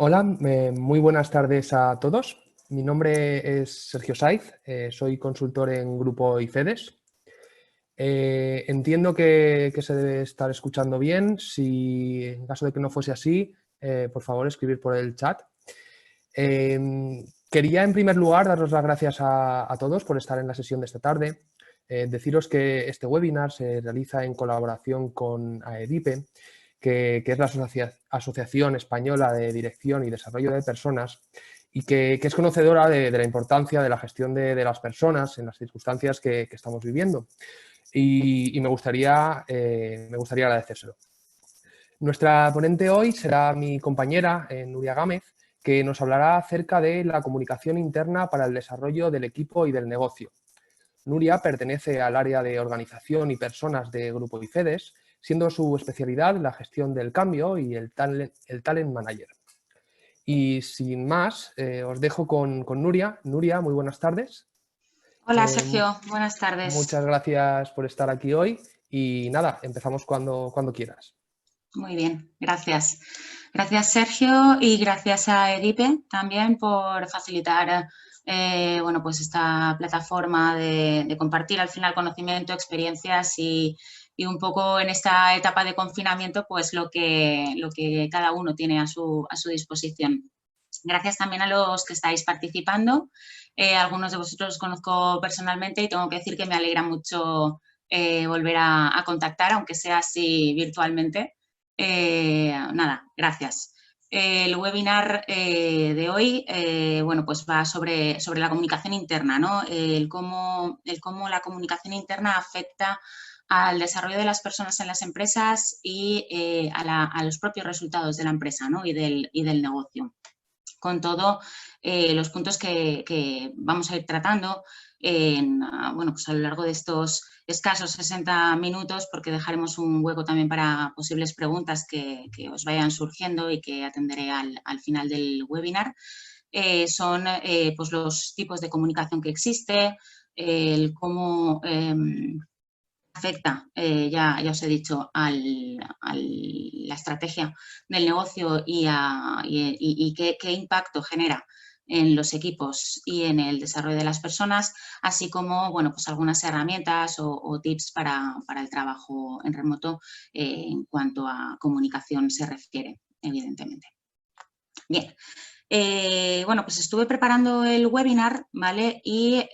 Hola, muy buenas tardes a todos. Mi nombre es Sergio Saiz, soy consultor en Grupo IFEDES. Entiendo que se debe estar escuchando bien. Si en caso de que no fuese así, por favor, escribir por el chat. Quería en primer lugar daros las gracias a todos por estar en la sesión de esta tarde. Deciros que este webinar se realiza en colaboración con AEDIPE, que es la Asociación Española de Dirección y Desarrollo de Personas, y que es conocedora de la importancia de la gestión de las personas en las circunstancias que estamos viviendo. Y me gustaría agradecérselo. Nuestra ponente hoy será mi compañera Nuria Gámez, que nos hablará acerca de la comunicación interna para el desarrollo del equipo y del negocio. Nuria pertenece al área de organización y personas de Grupo IFEDES, siendo su especialidad la gestión del cambio y el talent manager. Y sin más, os dejo con Nuria. Nuria, muy buenas tardes. Hola Sergio, buenas Muchas tardes. gracias por estar aquí hoy y nada, empezamos cuando quieras. Muy bien, gracias. Gracias Sergio y gracias a Edipe también por facilitar bueno, pues esta plataforma de compartir al final conocimiento, experiencias y un poco en esta etapa de confinamiento pues lo que cada uno tiene a su disposición. Gracias también a los que estáis participando. Algunos de vosotros os conozco personalmente y tengo que decir que me alegra mucho volver a contactar, aunque sea así virtualmente. Nada, gracias. El webinar de hoy bueno, pues va sobre la comunicación interna, ¿no? El cómo la comunicación interna afecta al desarrollo de las personas en las empresas y a los propios resultados de la empresa, ¿no? y del negocio. Con todo, los puntos que vamos a ir tratando bueno, pues a lo largo de estos escasos 60 minutos, porque dejaremos un hueco también para posibles preguntas que os vayan surgiendo y que atenderé al final del webinar, son pues los tipos de comunicación que existe, el cómo afecta, ya os he dicho, a la estrategia del negocio y qué impacto genera en los equipos y en el desarrollo de las personas, así como bueno, pues algunas herramientas o tips para el trabajo en remoto en cuanto a comunicación se refiere, evidentemente. Bien. Bueno, pues estuve preparando el webinar, ¿vale? Y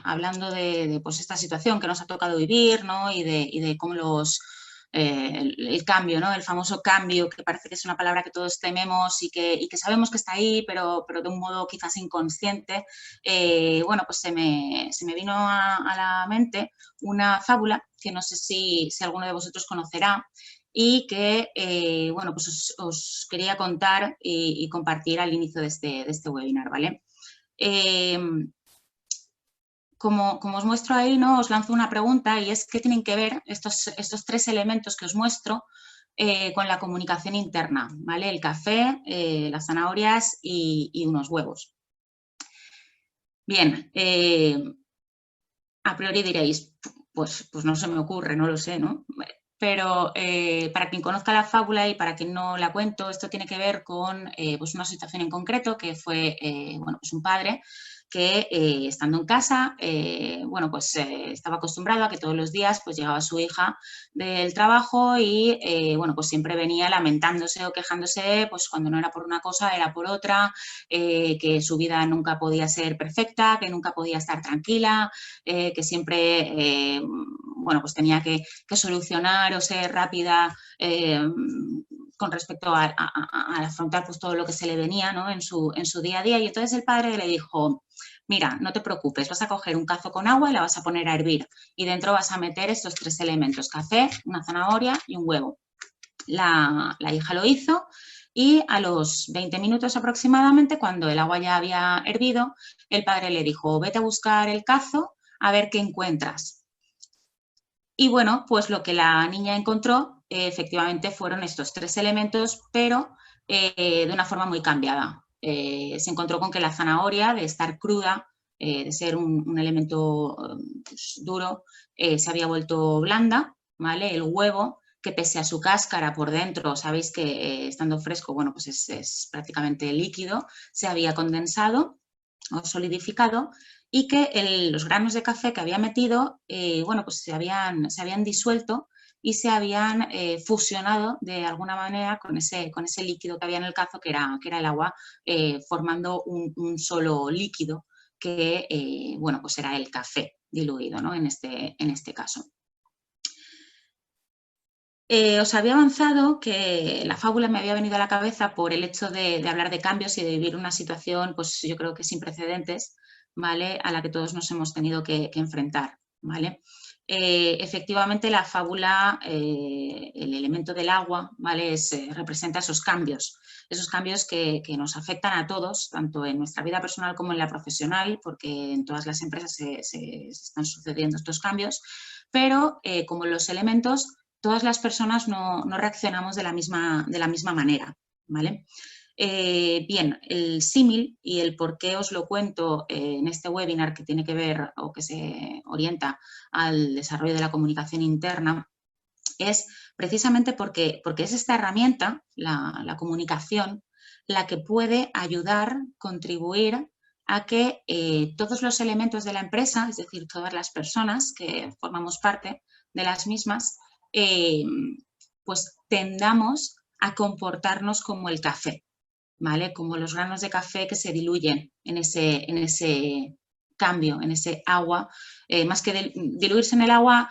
hablando de pues esta situación que nos ha tocado vivir, ¿no? Y de cómo el cambio, ¿no? El famoso cambio, que parece que es una palabra que todos tememos y que sabemos que está ahí, pero de un modo quizás inconsciente. Bueno, pues se me vino a la mente una fábula que no sé si alguno de vosotros conocerá, y que bueno, pues os quería contar y compartir al inicio de este webinar, ¿vale? Como os muestro ahí, ¿no? Os lanzo una pregunta y es ¿qué tienen que ver estos tres elementos que os muestro con la comunicación interna, ¿vale? El café, las zanahorias y unos huevos. Bien, a priori diréis, pues no se me ocurre, no lo sé, ¿no? Pero para quien conozca la fábula y para quien no la cuento, esto tiene que ver con pues una situación en concreto que fue bueno, pues un padre que estando en casa, bueno, pues estaba acostumbrado a que todos los días pues llegaba su hija del trabajo y bueno, pues siempre venía lamentándose o quejándose, pues cuando no era por una cosa era por otra, que su vida nunca podía ser perfecta, que nunca podía estar tranquila, que siempre bueno, pues tenía que solucionar o ser rápida con respecto a afrontar pues todo lo que se le venía, ¿no? en su día a día. Y entonces el padre le dijo, mira, no te preocupes, vas a coger un cazo con agua y la vas a poner a hervir y dentro vas a meter estos tres elementos, café, una zanahoria y un huevo. La hija lo hizo y a los 20 minutos aproximadamente, cuando el agua ya había hervido, el padre le dijo, vete a buscar el cazo a ver qué encuentras. Y bueno, pues lo que la niña encontró efectivamente fueron estos tres elementos, pero de una forma muy cambiada. Se encontró con que la zanahoria, de estar cruda, de ser un elemento pues, duro, se había vuelto blanda, ¿vale? El huevo que pese a su cáscara por dentro, sabéis que estando fresco, bueno, pues es prácticamente líquido, se había condensado o solidificado y que los granos de café que había metido, bueno, pues se habían disuelto y se habían fusionado de alguna manera con ese líquido que había en el cazo, que era el agua, formando un solo líquido que, bueno, pues era el café diluido, ¿no? En este caso. Os había avanzado que la fábula me había venido a la cabeza por el hecho de hablar de cambios y de vivir una situación, pues yo creo que sin precedentes, ¿vale? A la que todos nos hemos tenido que enfrentar, ¿vale? Efectivamente, la fábula, el elemento del agua, ¿vale? Representa esos cambios que nos afectan a todos, tanto en nuestra vida personal como en la profesional, porque en todas las empresas se están sucediendo estos cambios, pero como los elementos, todas las personas no reaccionamos de la misma manera, ¿vale? Bien, el símil y el por qué os lo cuento en este webinar, que tiene que ver o que se orienta al desarrollo de la comunicación interna, es precisamente porque es esta herramienta, la comunicación, la que puede ayudar, contribuir a que todos los elementos de la empresa, es decir, todas las personas que formamos parte de las mismas, pues tendamos a comportarnos como el café, ¿vale? Como los granos de café que se diluyen en ese cambio, en ese agua, más que diluirse en el agua,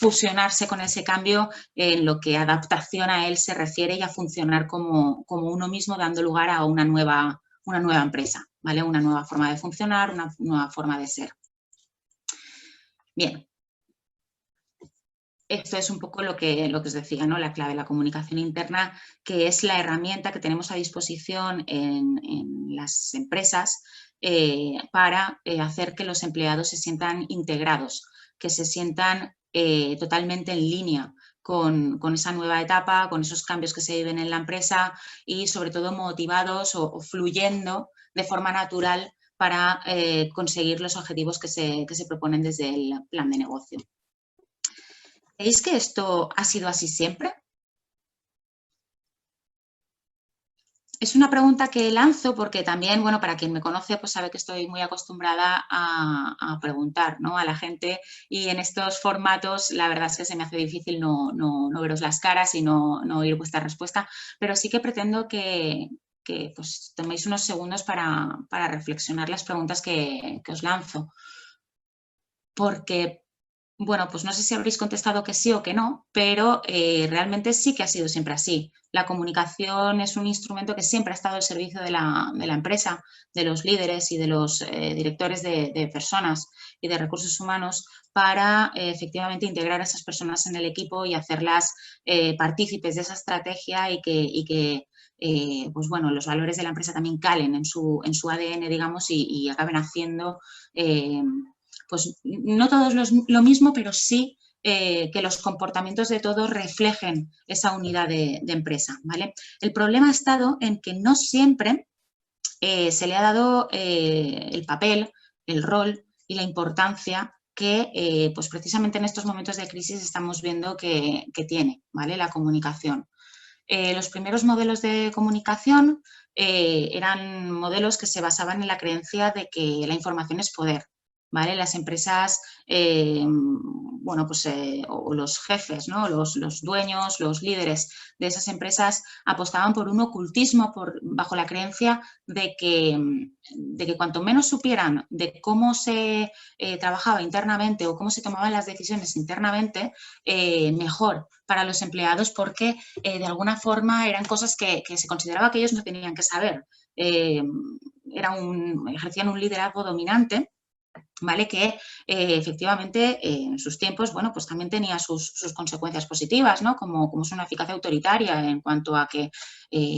fusionarse con ese cambio en lo que adaptación a él se refiere y a funcionar como uno mismo, dando lugar a una nueva empresa, ¿vale? Una nueva forma de funcionar, una nueva forma de ser. Bien. Esto es un poco lo que os decía, ¿no? La clave, la comunicación interna, que es la herramienta que tenemos a disposición en las empresas para hacer que los empleados se sientan integrados, que se sientan totalmente en línea con esa nueva etapa, con esos cambios que se viven en la empresa y sobre todo motivados o fluyendo de forma natural para conseguir los objetivos que se proponen desde el plan de negocio. ¿Creéis que esto ha sido así siempre? Es una pregunta que lanzo porque también, bueno, para quien me conoce, pues sabe que estoy muy acostumbrada a preguntar, ¿no? A la gente, y en estos formatos la verdad es que se me hace difícil no veros las caras y no oír vuestra respuesta, pero sí que pretendo que pues, toméis unos segundos para reflexionar las preguntas que os lanzo. Porque, bueno, pues no sé si habréis contestado que sí o que no, pero realmente sí que ha sido siempre así. La comunicación es un instrumento que siempre ha estado al servicio de la empresa, de los líderes y de los directores de personas y de recursos humanos para efectivamente integrar a esas personas en el equipo y hacerlas partícipes de esa estrategia y que pues bueno, los valores de la empresa también calen en su ADN, digamos, y acaben haciendo pues no todos lo mismo, pero sí que los comportamientos de todos reflejen esa unidad de empresa, ¿vale? El problema ha estado en que no siempre se le ha dado el papel, el rol y la importancia que pues precisamente en estos momentos de crisis estamos viendo que tiene, ¿vale? La comunicación. Los primeros modelos de comunicación eran modelos que se basaban en la creencia de que la información es poder, ¿vale? Las empresas, bueno, pues, o los jefes, ¿no? Los dueños, los líderes de esas empresas apostaban por un ocultismo bajo la creencia de que cuanto menos supieran de cómo se trabajaba internamente o cómo se tomaban las decisiones internamente, mejor para los empleados, porque de alguna forma eran cosas que se consideraba que ellos no tenían que saber. Ejercían un liderazgo dominante, ¿vale? Que efectivamente en sus tiempos, bueno, pues también tenía sus consecuencias positivas, ¿no? Como es una eficacia autoritaria en cuanto a que,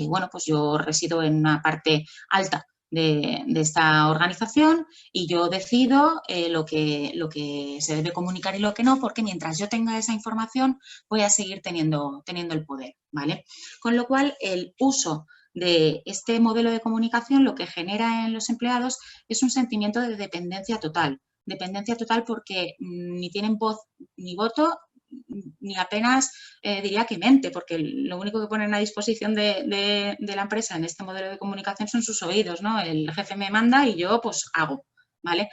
bueno, pues yo resido en una parte alta de esta organización y yo decido lo que se debe comunicar y lo que no, porque mientras yo tenga esa información voy a seguir teniendo el poder, ¿vale? Con lo cual, el uso de este modelo de comunicación lo que genera en los empleados es un sentimiento de dependencia total porque ni tienen voz ni voto ni apenas diría que mente, porque lo único que ponen a disposición de la empresa en este modelo de comunicación son sus oídos, ¿no? El jefe me manda y yo pues hago, ¿vale?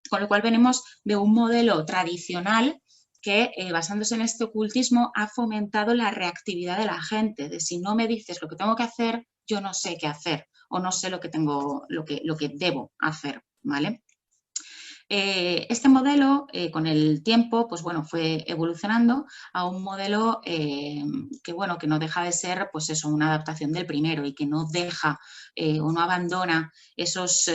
Con lo cual venimos de un modelo tradicional que, basándose en este ocultismo, ha fomentado la reactividad de la gente, de si no me dices lo que tengo que hacer, yo no sé qué hacer o no sé lo que debo hacer, ¿vale? Este modelo, con el tiempo, pues bueno, fue evolucionando a un modelo que, bueno, que no deja de ser, pues eso, una adaptación del primero y que no deja o no abandona esos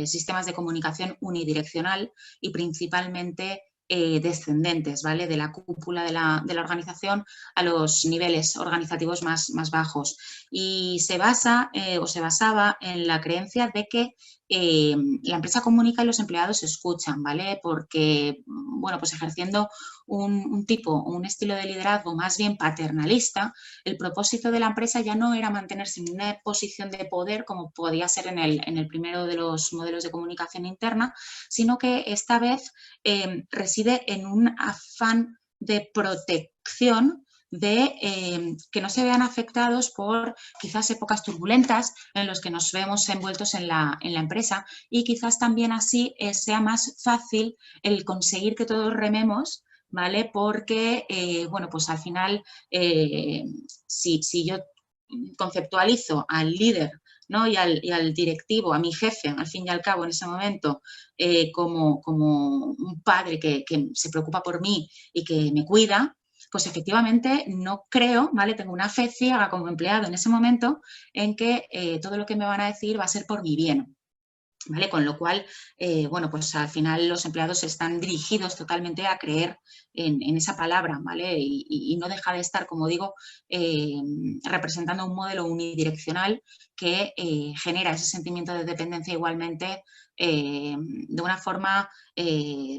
sistemas de comunicación unidireccional y principalmente descendentes, ¿vale? De la cúpula de la organización a los niveles organizativos más bajos. Y se basa o se basaba en la creencia de que la empresa comunica y los empleados escuchan, ¿vale? Porque, bueno, pues ejerciendo un estilo de liderazgo más bien paternalista, el propósito de la empresa ya no era mantenerse en una posición de poder como podía ser en el primero de los modelos de comunicación interna, sino que esta vez reside en un afán de protección de que no se vean afectados por quizás épocas turbulentas en los que nos vemos envueltos en la empresa y quizás también así sea más fácil el conseguir que todos rememos, ¿vale? Porque, bueno, pues al final, si yo conceptualizo al líder, ¿no? y al directivo, a mi jefe, al fin y al cabo, en ese momento, como un padre que se preocupa por mí y que me cuida, pues efectivamente no creo, ¿vale? Tengo una fe ciega como empleado en ese momento en que todo lo que me van a decir va a ser por mi bien, ¿vale? Con lo cual, bueno, pues al final los empleados están dirigidos totalmente a creer en esa palabra, ¿vale? Y no deja de estar, como digo, representando un modelo unidireccional que genera ese sentimiento de dependencia igualmente de una forma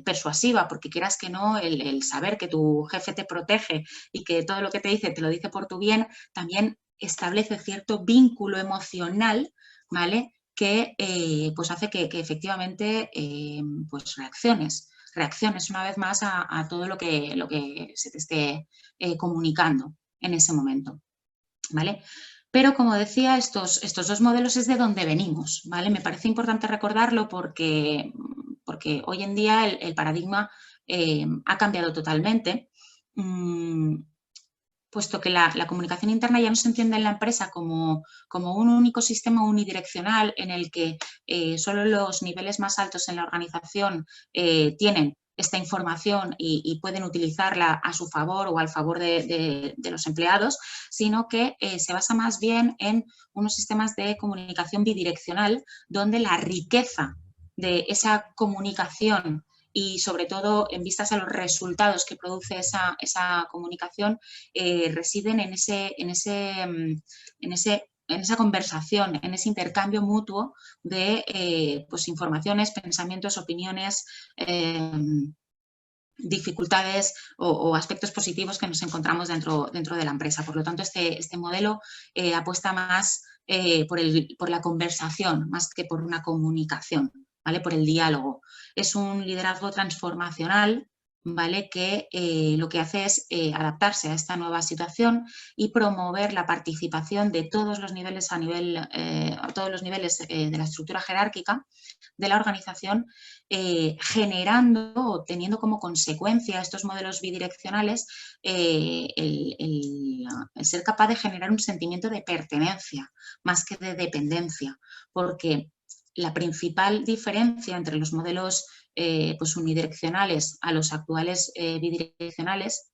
persuasiva, porque quieras que no, el saber que tu jefe te protege y que todo lo que te dice te lo dice por tu bien, también establece cierto vínculo emocional, ¿vale? Que pues hace que efectivamente pues reacciones una vez más a todo lo que se te esté comunicando en ese momento, ¿vale? Pero como decía, estos dos modelos es de donde venimos, ¿vale? Me parece importante recordarlo porque hoy en día el paradigma ha cambiado totalmente. Puesto que la comunicación interna ya no se entiende en la empresa como un único sistema unidireccional en el que solo los niveles más altos en la organización tienen esta información y pueden utilizarla a su favor o al favor de los empleados, sino que se basa más bien en unos sistemas de comunicación bidireccional donde la riqueza de esa comunicación y sobre todo en vistas a los resultados que produce esa comunicación, residen en esa conversación, en ese intercambio mutuo de pues informaciones, pensamientos, opiniones, dificultades o aspectos positivos que nos encontramos dentro de la empresa. Por lo tanto, este modelo apuesta más por la conversación, más que por una comunicación, ¿vale? Por el diálogo. Es un liderazgo transformacional, ¿vale? Que lo que hace es adaptarse a esta nueva situación y promover la participación de todos los niveles a todos los niveles de la estructura jerárquica de la organización, generando o teniendo como consecuencia estos modelos bidireccionales el ser capaz de generar un sentimiento de pertenencia más que de dependencia, porque la principal diferencia entre los modelos pues unidireccionales a los actuales bidireccionales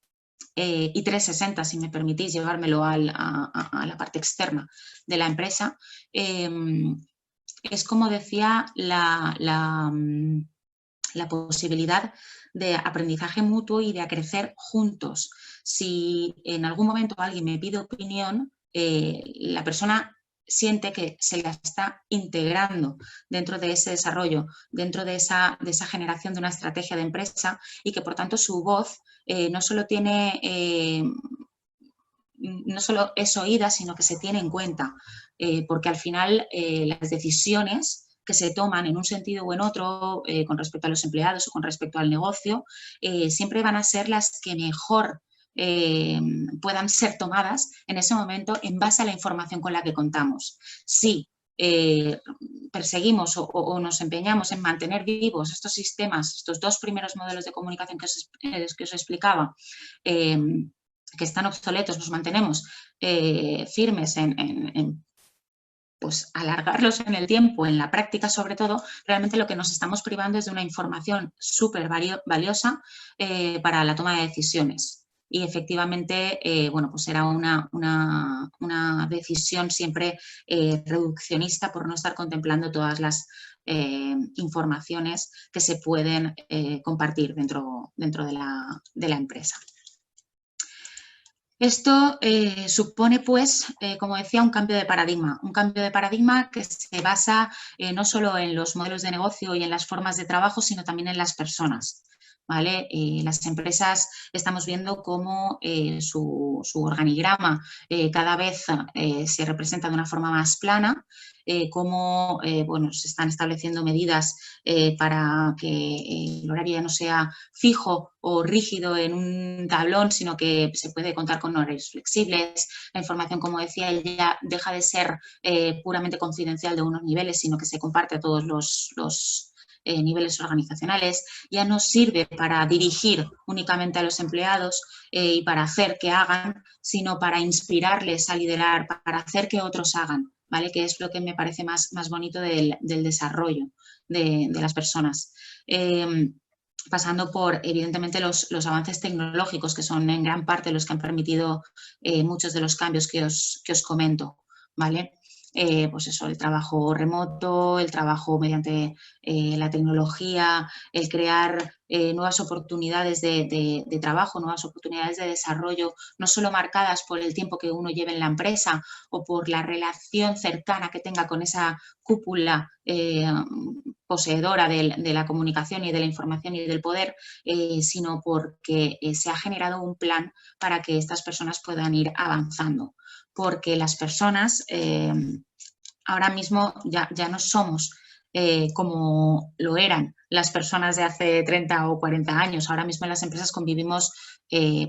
y 360, si me permitís llevármelo a la parte externa de la empresa, es, como decía, la posibilidad de aprendizaje mutuo y de crecer juntos. Si en algún momento alguien me pide opinión, la persona siente que se la está integrando dentro de ese desarrollo, dentro de esa generación de una estrategia de empresa y que por tanto su voz no solo es oída, sino que se tiene en cuenta, porque al final las decisiones que se toman en un sentido o en otro con respecto a los empleados o con respecto al negocio, siempre van a ser las que mejor puedan ser tomadas en ese momento en base a la información con la que contamos. Si perseguimos o nos empeñamos en mantener vivos estos sistemas, estos dos primeros modelos de comunicación que os explicaba, que están obsoletos, los mantenemos firmes en pues alargarlos en el tiempo, en la práctica sobre todo, realmente lo que nos estamos privando es de una información súper valiosa para la toma de decisiones. Y efectivamente, bueno, pues será una decisión siempre reduccionista por no estar contemplando todas las informaciones que se pueden compartir dentro de la empresa. Esto supone, pues, como decía, un cambio de paradigma que se basa no solo en los modelos de negocio y en las formas de trabajo, sino también en las personas, ¿vale? Las empresas estamos viendo cómo su organigrama cada vez se representa de una forma más plana, cómo bueno, se están estableciendo medidas para que el horario ya no sea fijo o rígido en un tablón, sino que se puede contar con horarios flexibles. La información, como decía, ya deja de ser puramente confidencial de unos niveles, sino que se comparte a todos los niveles organizacionales. Ya no sirve para dirigir únicamente a los empleados y para hacer que hagan, sino para inspirarles a liderar, para hacer que otros hagan, ¿vale? Que es lo que me parece más bonito del desarrollo de las personas. Pasando por, evidentemente, los avances tecnológicos, que son en gran parte los que han permitido muchos de los cambios que os comento, ¿vale? Pues eso, el trabajo remoto, el trabajo mediante la tecnología, el crear nuevas oportunidades de trabajo, nuevas oportunidades de desarrollo, no solo marcadas por el tiempo que uno lleve en la empresa o por la relación cercana que tenga con esa cúpula poseedora de la comunicación y de la información y del poder, sino porque se ha generado un plan para que estas personas puedan ir avanzando. Porque las personas ahora mismo ya no somos como lo eran las personas de hace 30 o 40 años. Ahora mismo en las empresas convivimos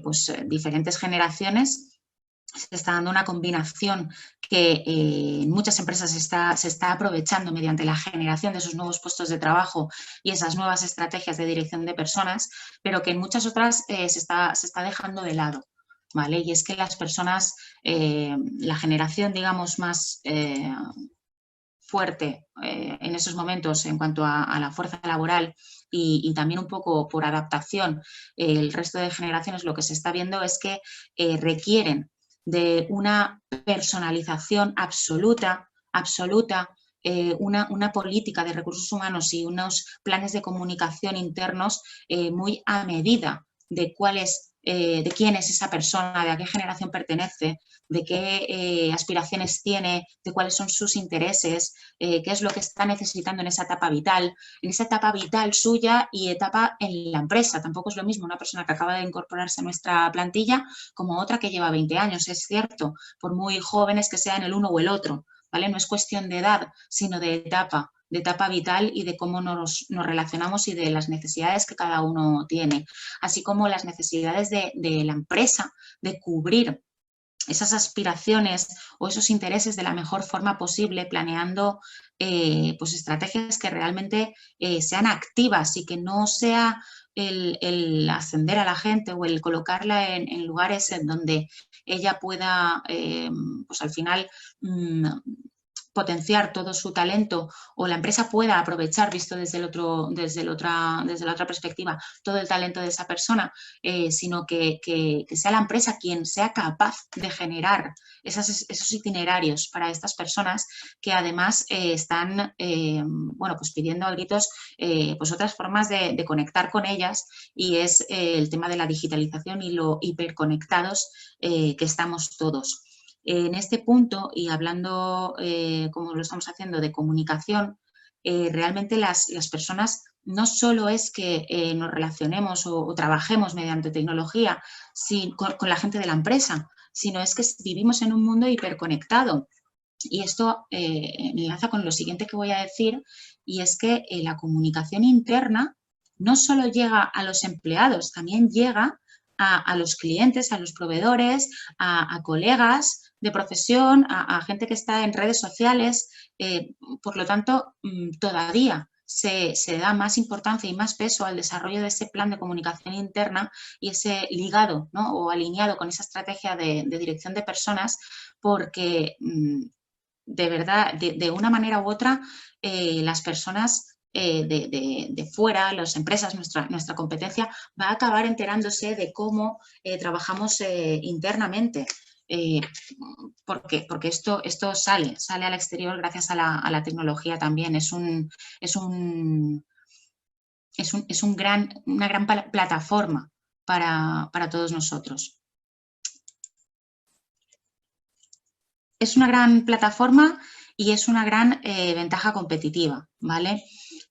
pues, diferentes generaciones. Se está dando una combinación que en muchas empresas se está aprovechando mediante la generación de esos nuevos puestos de trabajo y esas nuevas estrategias de dirección de personas, pero que en muchas otras se está dejando de lado, ¿vale? Y es que las personas, la generación, digamos, más fuerte en esos momentos en cuanto a la fuerza laboral y también un poco por adaptación, el resto de generaciones lo que se está viendo es que requieren de una personalización absoluta, una política de recursos humanos y unos planes de comunicación internos muy a medida de de quién es esa persona, de a qué generación pertenece, de qué aspiraciones tiene, de cuáles son sus intereses, qué es lo que está necesitando en esa etapa vital suya y etapa en la empresa. Tampoco es lo mismo una persona que acaba de incorporarse a nuestra plantilla como otra que lleva 20 años, es cierto, por muy jóvenes que sean el uno o el otro, ¿vale? No es cuestión de edad, sino de etapa vital y de cómo nos relacionamos y de las necesidades que cada uno tiene, así como las necesidades de la empresa de cubrir esas aspiraciones o esos intereses de la mejor forma posible, planeando pues estrategias que realmente sean activas y que no sea el ascender a la gente o el colocarla en lugares en donde ella pueda, pues al final, potenciar todo su talento o la empresa pueda aprovechar, visto desde la otra perspectiva, todo el talento de esa persona, sino que sea la empresa quien sea capaz de generar esos itinerarios para estas personas que además están bueno, pues pidiendo a gritos pues otras formas de conectar con ellas, y es el tema de la digitalización y lo hiperconectados que estamos todos. En este punto, y hablando, como lo estamos haciendo, de comunicación, realmente las personas no solo es que nos relacionemos o trabajemos mediante tecnología con la gente de la empresa, sino es que vivimos en un mundo hiperconectado. Y esto me enlaza con lo siguiente que voy a decir, y es que la comunicación interna no solo llega a los empleados, también llega a los clientes, a los proveedores, a colegas de profesión, a gente que está en redes sociales. Por lo tanto, todavía se da más importancia y más peso al desarrollo de ese plan de comunicación interna y ese ligado, ¿no?, o alineado con esa estrategia de dirección de personas, porque de verdad, de una manera u otra, las personas de fuera, las empresas, nuestra competencia, va a acabar enterándose de cómo trabajamos internamente. Porque esto sale al exterior gracias a la tecnología también. Es una gran plataforma para todos nosotros. Es una gran plataforma y es una gran ventaja competitiva, ¿vale?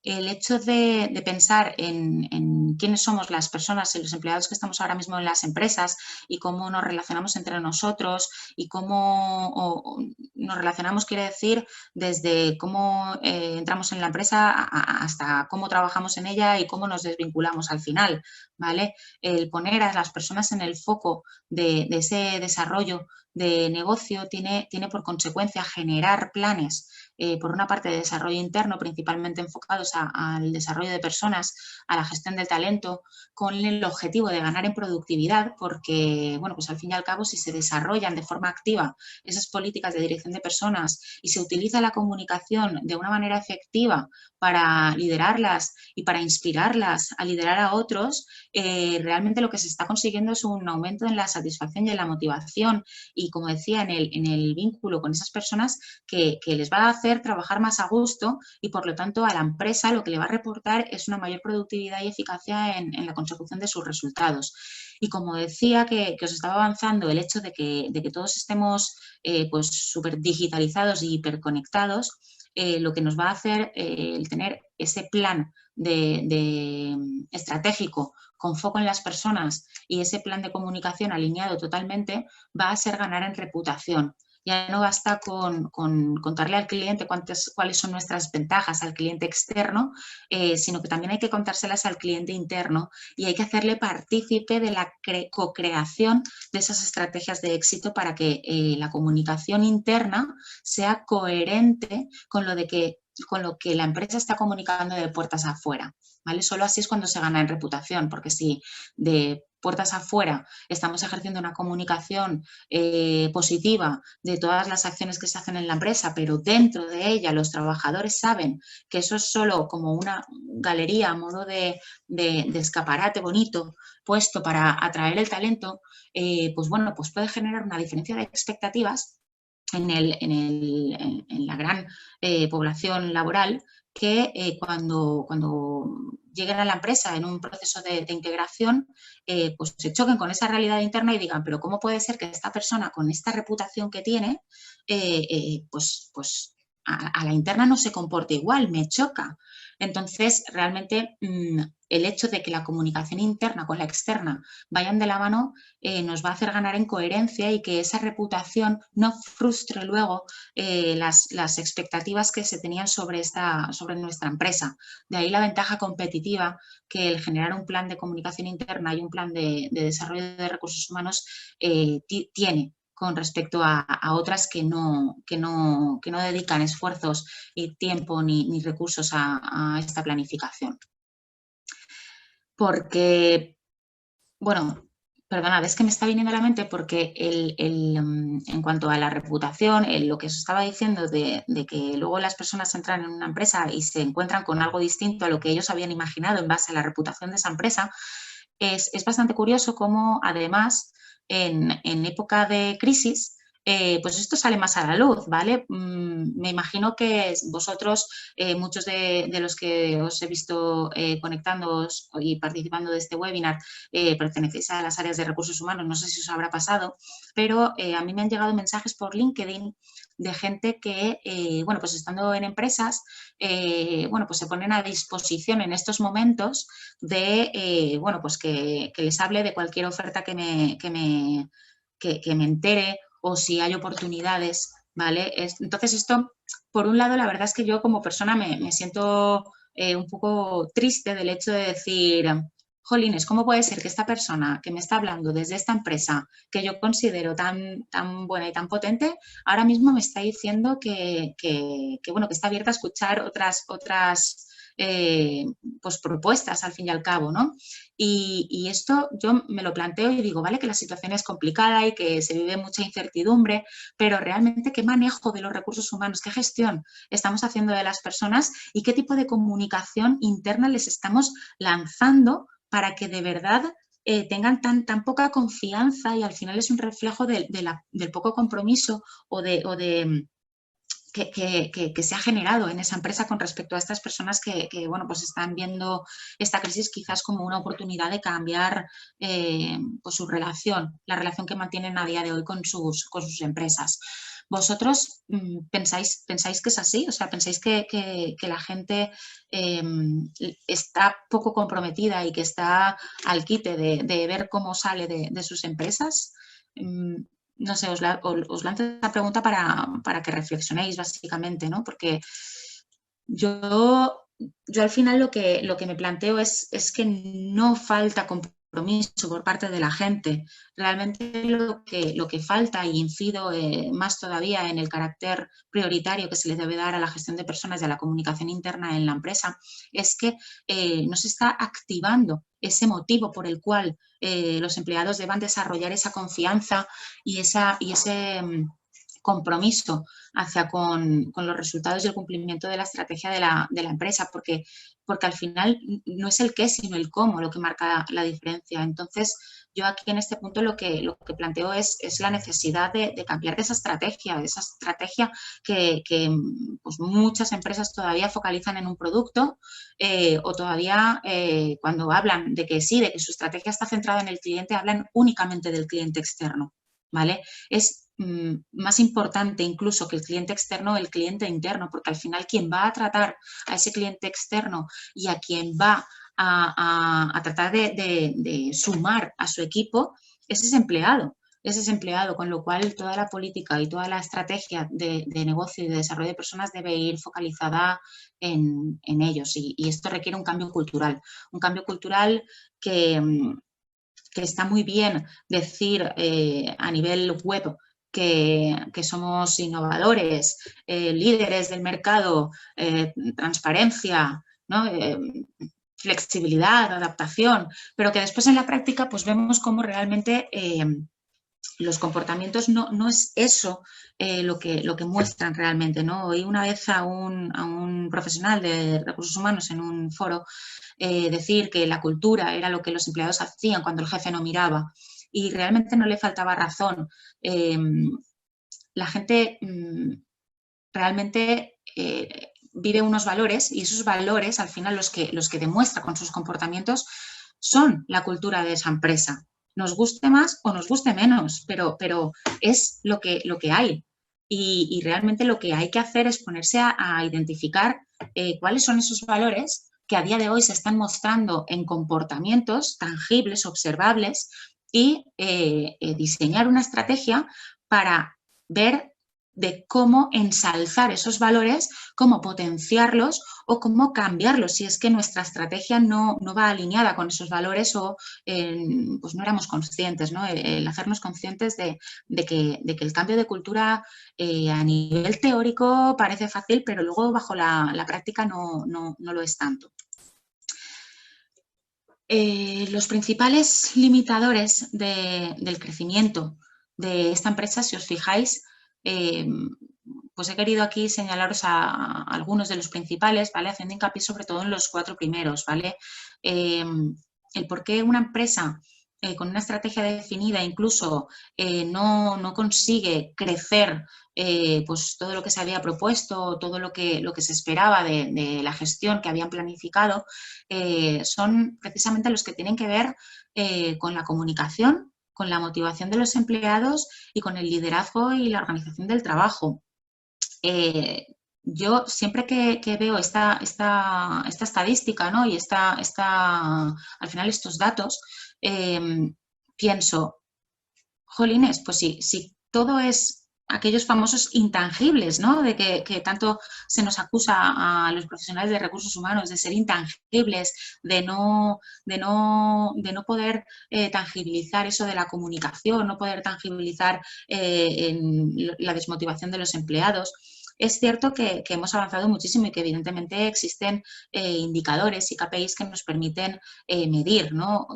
El hecho de pensar en quiénes somos las personas y los empleados que estamos ahora mismo en las empresas y cómo nos relacionamos entre nosotros y cómo nos relacionamos, quiere decir, desde cómo entramos en la empresa hasta cómo trabajamos en ella y cómo nos desvinculamos al final, ¿vale? El poner a las personas en el foco de ese desarrollo de negocio tiene por consecuencia generar planes, por una parte de desarrollo interno, principalmente enfocados al desarrollo de personas, a la gestión del talento, con el objetivo de ganar en productividad, porque, bueno, pues al fin y al cabo, si se desarrollan de forma activa esas políticas de dirección de personas y se utiliza la comunicación de una manera efectiva para liderarlas y para inspirarlas a liderar a otros, realmente lo que se está consiguiendo es un aumento en la satisfacción y en la motivación y, como decía, en el vínculo con esas personas que les va a hacer trabajar más a gusto y, por lo tanto, a la empresa lo que le va a reportar es una mayor productividad y eficacia en la consecución de sus resultados. Y como decía que os estaba avanzando, el hecho de que todos estemos pues súper digitalizados y hiperconectados, lo que nos va a hacer el tener ese plan estratégico con foco en las personas y ese plan de comunicación alineado totalmente va a ser ganar en reputación. Ya no basta con contarle al cliente cuáles son nuestras ventajas al cliente externo, sino que también hay que contárselas al cliente interno y hay que hacerle partícipe de la co-creación de esas estrategias de éxito para que la comunicación interna sea coherente con lo que la empresa está comunicando de puertas afuera, ¿vale? Solo así es cuando se gana en reputación, porque si de puertas afuera estamos ejerciendo una comunicación positiva de todas las acciones que se hacen en la empresa, pero dentro de ella los trabajadores saben que eso es solo como una galería a modo de escaparate bonito puesto para atraer el talento, pues bueno, pues puede generar una diferencia de expectativas en la gran población laboral que cuando lleguen a la empresa en un proceso de integración, pues se choquen con esa realidad interna y digan, pero ¿cómo puede ser que esta persona con esta reputación que tiene, pues a la interna no se comporte igual, me choca? Entonces, realmente el hecho de que la comunicación interna con la externa vayan de la mano nos va a hacer ganar en coherencia y que esa reputación no frustre luego las expectativas que se tenían sobre nuestra empresa. De ahí la ventaja competitiva que el generar un plan de comunicación interna y un plan de desarrollo de recursos humanos tiene con respecto a otras que no dedican esfuerzos y tiempo ni recursos a esta planificación. Porque, bueno, perdonad, es que me está viniendo a la mente porque en cuanto a la reputación, lo que os estaba diciendo de que luego las personas entran en una empresa y se encuentran con algo distinto a lo que ellos habían imaginado en base a la reputación de esa empresa, es bastante curioso cómo, además, en época de crisis, pues esto sale más a la luz, ¿vale? Me imagino que vosotros, muchos de los que os he visto conectándoos y participando de este webinar, pertenecéis a las áreas de recursos humanos, no sé si os habrá pasado, pero a mí me han llegado mensajes por LinkedIn de gente que, bueno, pues estando en empresas, bueno, pues se ponen a disposición en estos momentos de, bueno, pues que les hable de cualquier oferta que me entere o si hay oportunidades ¿vale? Entonces esto, por un lado, la verdad es que yo como persona me siento un poco triste del hecho de decir, jolines, ¿cómo puede ser que esta persona que me está hablando desde esta empresa que yo considero tan buena y tan potente, ahora mismo me está diciendo bueno, que está abierta a escuchar otras pues propuestas al fin y al cabo, ¿no? Y esto yo me lo planteo y digo, vale, que la situación es complicada y que se vive mucha incertidumbre, pero realmente qué manejo de los recursos humanos, qué gestión estamos haciendo de las personas y qué tipo de comunicación interna les estamos lanzando para que de verdad tengan tan poca confianza, y al final es un reflejo del poco compromiso o de que se ha generado en esa empresa con respecto a estas personas bueno, pues están viendo esta crisis quizás como una oportunidad de cambiar pues su relación, la relación que mantienen a día de hoy con sus empresas. ¿Vosotros pensáis que es así? O sea, ¿pensáis que la gente está poco comprometida y que está al quite de ver cómo sale de sus empresas? No sé, os lanzo esta pregunta para que reflexionéis básicamente, ¿no? Porque yo al final lo que me planteo es que no falta compromiso por parte de la gente. Realmente lo que falta, y incido más todavía en el carácter prioritario que se le debe dar a la gestión de personas y a la comunicación interna en la empresa, es que no se está activando ese motivo por el cual los empleados deban desarrollar esa confianza y ese compromiso hacia con los resultados y el cumplimiento de la estrategia de la empresa, porque al final no es el qué, sino el cómo lo que marca la diferencia. Entonces, yo aquí en este punto lo que planteo es la necesidad de cambiar de esa estrategia que pues muchas empresas todavía focalizan en un producto o todavía cuando hablan de que sí, de que su estrategia está centrada en el cliente, hablan únicamente del cliente externo, ¿vale? Es más importante incluso que el cliente externo, el cliente interno, porque al final quien va a tratar a ese cliente externo y a quien va a tratar de sumar a su equipo es ese empleado, con lo cual toda la política y toda la estrategia de negocio y de desarrollo de personas debe ir focalizada en ellos, y esto requiere un cambio cultural que está muy bien decir a nivel web que somos innovadores, líderes del mercado, transparencia, ¿no? Flexibilidad, adaptación, pero que después en la práctica pues vemos cómo realmente los comportamientos no es eso lo que muestran realmente, ¿no? Oí una vez a un profesional de recursos humanos en un foro decir que la cultura era lo que los empleados hacían cuando el jefe no miraba, y realmente no le faltaba razón. La gente realmente vive unos valores, y esos valores al final los que demuestra con sus comportamientos son la cultura de esa empresa. Nos guste más o nos guste menos, pero es lo que hay. Y realmente lo que hay que hacer es ponerse a identificar cuáles son esos valores que a día de hoy se están mostrando en comportamientos tangibles, observables, y diseñar una estrategia para ver de cómo ensalzar esos valores, cómo potenciarlos o cómo cambiarlos si es que nuestra estrategia no va alineada con esos valores o pues no éramos conscientes, ¿no? El hacernos conscientes de que el cambio de cultura a nivel teórico parece fácil, pero luego bajo la práctica no lo es tanto. Los principales limitadores del crecimiento de esta empresa, si os fijáis, pues he querido aquí señalaros a algunos de los principales, ¿vale? Haciendo hincapié sobre todo en los 4 primeros, ¿vale? El por qué una empresa con una estrategia definida incluso no consigue crecer pues todo lo que se había propuesto, todo lo que se esperaba de la gestión que habían planificado, son precisamente los que tienen que ver con la comunicación, con la motivación de los empleados y con el liderazgo y la organización del trabajo. Yo siempre que veo esta estadística, ¿no? Y al final estos datos, pienso, jolines, pues si todo es aquellos famosos intangibles, ¿no? De que tanto se nos acusa a los profesionales de recursos humanos de ser intangibles, de no poder tangibilizar eso de la comunicación, no poder tangibilizar la desmotivación de los empleados. Es cierto que hemos avanzado muchísimo y que evidentemente existen indicadores y KPIs que nos permiten medir, ¿no?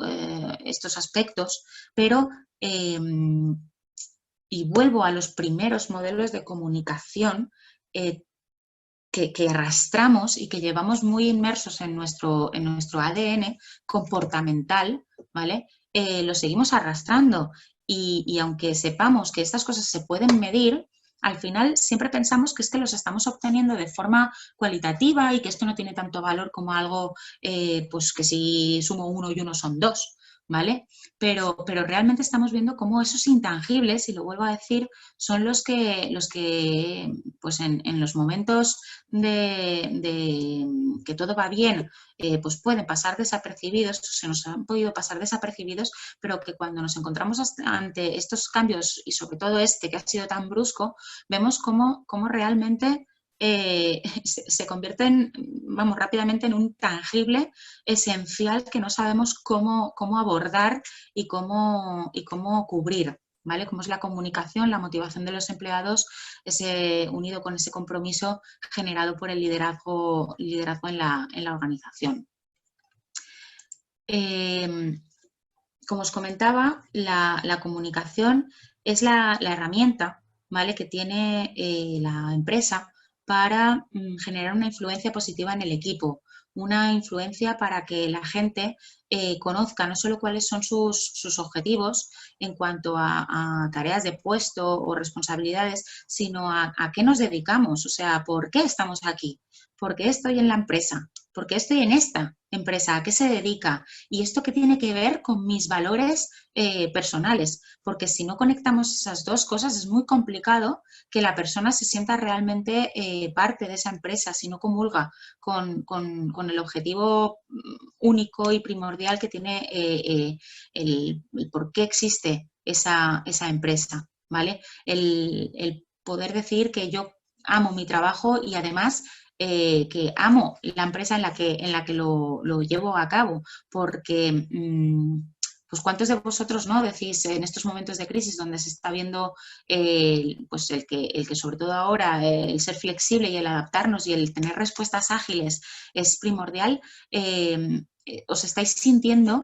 Estos aspectos, pero y vuelvo a los primeros modelos de comunicación que arrastramos y que llevamos muy inmersos en nuestro ADN comportamental, ¿vale? Lo seguimos arrastrando y aunque sepamos que estas cosas se pueden medir, al final siempre pensamos que es que los estamos obteniendo de forma cualitativa y que esto no tiene tanto valor como algo, pues que si sumo 1 y 1 son 2, ¿vale? Pero realmente estamos viendo cómo esos intangibles, y lo vuelvo a decir, son los que pues en los momentos de que todo va bien, pues pueden pasar desapercibidos, se nos han podido pasar desapercibidos, pero que cuando nos encontramos ante estos cambios y sobre todo este que ha sido tan brusco, vemos cómo realmente se convierten, vamos, rápidamente en un tangible esencial que no sabemos cómo abordar y cómo cubrir, ¿vale? Cómo es la comunicación, la motivación de los empleados, unido con ese compromiso generado por el liderazgo en la organización. Como os comentaba, la comunicación es la herramienta, ¿vale?, que tiene la empresa para generar una influencia positiva en el equipo, una influencia para que la gente conozca no solo cuáles son sus objetivos en cuanto a tareas de puesto o responsabilidades, sino a qué nos dedicamos, o sea, por qué estamos aquí, por qué estoy en la empresa, por qué estoy en esta empresa, a qué se dedica y esto qué tiene que ver con mis valores personales, porque si no conectamos esas dos cosas es muy complicado que la persona se sienta realmente parte de esa empresa, si no comulga con el objetivo único y primordial que tiene el por qué existe esa empresa, ¿vale? El poder decir que yo amo mi trabajo y además que amo la empresa en la que lo llevo a cabo, porque pues cuántos de vosotros no decís en estos momentos de crisis donde se está viendo pues el que sobre todo ahora el ser flexible y el adaptarnos y el tener respuestas ágiles es primordial, os estáis sintiendo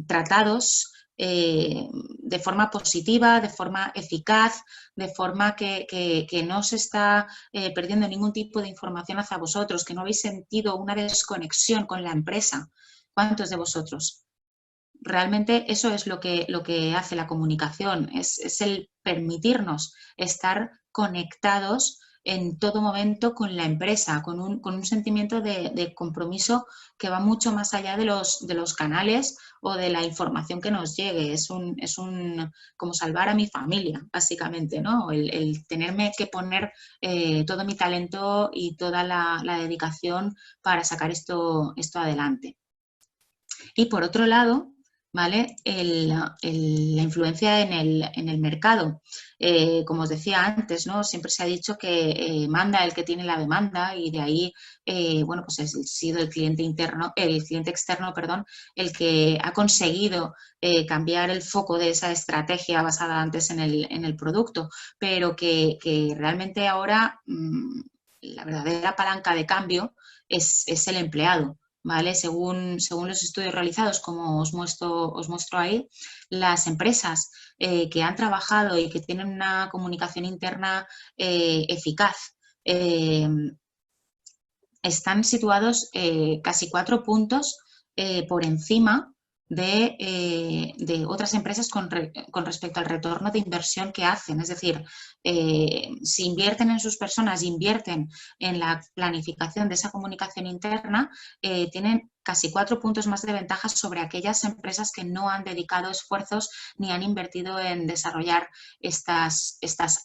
tratados de forma positiva, de forma eficaz, de forma que no se está perdiendo ningún tipo de información hacia vosotros, que no habéis sentido una desconexión con la empresa. ¿Cuántos de vosotros? Realmente eso es lo que hace la comunicación, es el permitirnos estar conectados en todo momento con la empresa, con un sentimiento de compromiso que va mucho más allá de los canales o de la información que nos llegue. Es como salvar a mi familia, básicamente, ¿no? El tenerme que poner todo mi talento y toda la dedicación para sacar esto adelante. Y por otro lado, ¿vale?, la influencia en el mercado. Como os decía antes, ¿no?, siempre se ha dicho que manda el que tiene la demanda y de ahí, bueno, pues ha sido el cliente externo, perdón, el que ha conseguido cambiar el foco de esa estrategia basada antes en el producto, pero que realmente ahora la verdadera palanca de cambio es el empleado. ¿Vale? Según los estudios realizados, como os muestro ahí, las empresas que han trabajado y que tienen una comunicación interna eficaz están situados casi 4 puntos por encima de otras empresas con respecto al retorno de inversión que hacen. Es decir, si invierten en sus personas, invierten en la planificación de esa comunicación interna, tienen casi 4 puntos más de ventaja sobre aquellas empresas que no han dedicado esfuerzos ni han invertido en desarrollar estas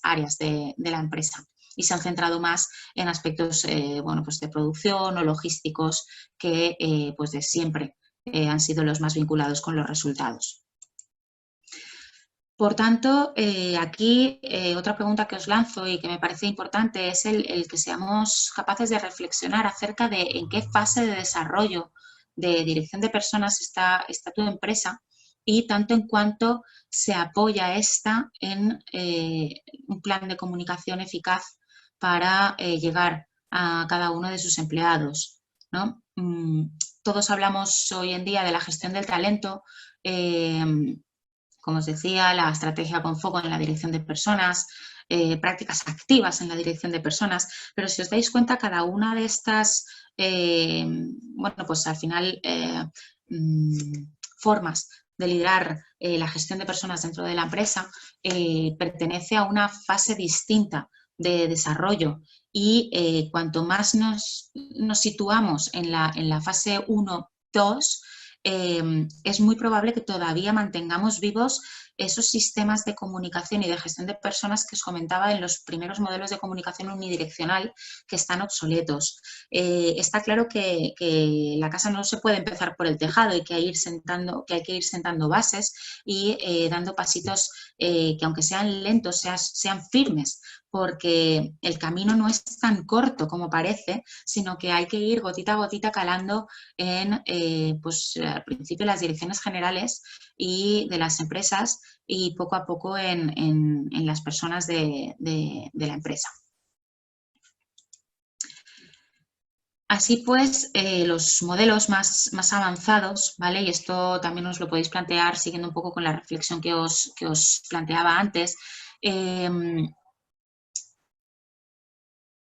áreas de la empresa y se han centrado más en aspectos bueno, pues de producción o logísticos que pues de siempre han sido los más vinculados con los resultados. Por tanto, aquí otra pregunta que os lanzo y que me parece importante es el que seamos capaces de reflexionar acerca de en qué fase de desarrollo de dirección de personas está tu empresa y tanto en cuanto se apoya esta en un plan de comunicación eficaz para llegar a cada uno de sus empleados, ¿no? Todos hablamos hoy en día de la gestión del talento, como os decía, la estrategia con foco en la dirección de personas, prácticas activas en la dirección de personas, pero si os dais cuenta, cada una de estas, bueno, pues al final formas de liderar la gestión de personas dentro de la empresa pertenece a una fase distinta de desarrollo y cuanto más nos situamos en la fase 1-2, es muy probable que todavía mantengamos vivos esos sistemas de comunicación y de gestión de personas que os comentaba en los primeros modelos de comunicación unidireccional que están obsoletos. Está claro que la casa no se puede empezar por el tejado y que hay que ir sentando bases y dando pasitos que aunque sean lentos, sean firmes, porque el camino no es tan corto como parece, sino que hay que ir gotita a gotita calando en, pues al principio las direcciones generales y de las empresas y poco a poco en las personas de la empresa. Así pues, los modelos más avanzados, ¿vale? Y esto también os lo podéis plantear siguiendo un poco con la reflexión que os planteaba antes.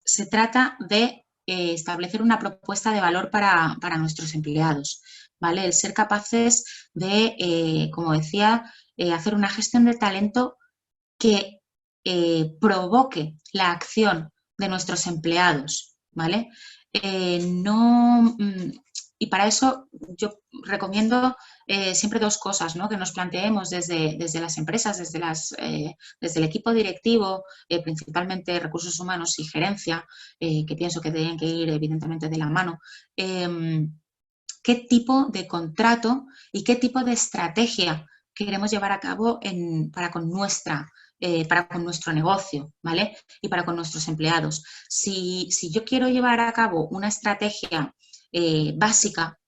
Se trata de establecer una propuesta de valor para nuestros empleados, ¿vale? El ser capaces de, como decía, hacer una gestión de talento que provoque la acción de nuestros empleados, ¿vale? Y para eso yo recomiendo siempre dos cosas, ¿no? Que nos planteemos desde las empresas, desde el equipo directivo, principalmente recursos humanos y gerencia, que pienso que deben que ir evidentemente de la mano. ¿Qué tipo de contrato y qué tipo de estrategia queremos llevar a cabo para con nuestro negocio, ¿vale? Y para con nuestros empleados. Si yo quiero llevar a cabo una estrategia básica,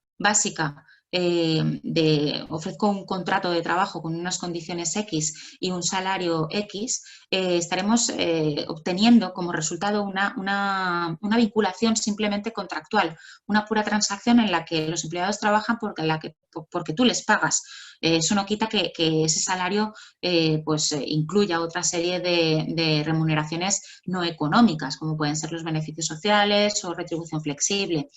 ofrezco un contrato de trabajo con unas condiciones X y un salario X, estaremos obteniendo como resultado una vinculación simplemente contractual, una pura transacción en la que los empleados trabajan porque tú les pagas. Eso no quita que ese salario incluya otra serie de remuneraciones no económicas, como pueden ser los beneficios sociales o retribución flexible.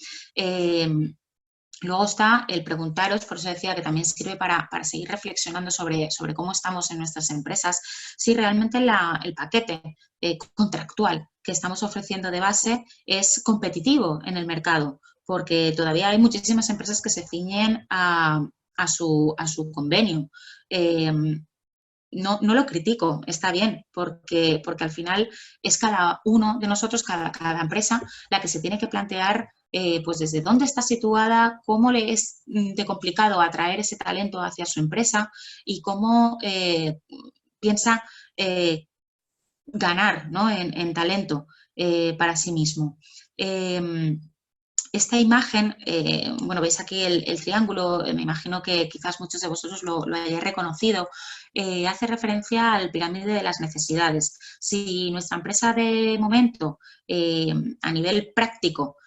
Luego está el preguntaros, por eso decía que también sirve para seguir reflexionando sobre cómo estamos en nuestras empresas, si realmente el paquete contractual que estamos ofreciendo de base es competitivo en el mercado, porque todavía hay muchísimas empresas que se ciñen a su convenio. No lo critico, está bien, porque al final es cada uno de nosotros, cada empresa, la que se tiene que plantear pues desde dónde está situada, cómo le es de complicado atraer ese talento hacia su empresa y cómo piensa ganar, ¿no? en talento para sí mismo. Esta imagen, bueno, veis aquí el triángulo, me imagino que quizás muchos de vosotros lo hayáis reconocido, hace referencia al pirámide de las necesidades. Si nuestra empresa de momento, a nivel práctico,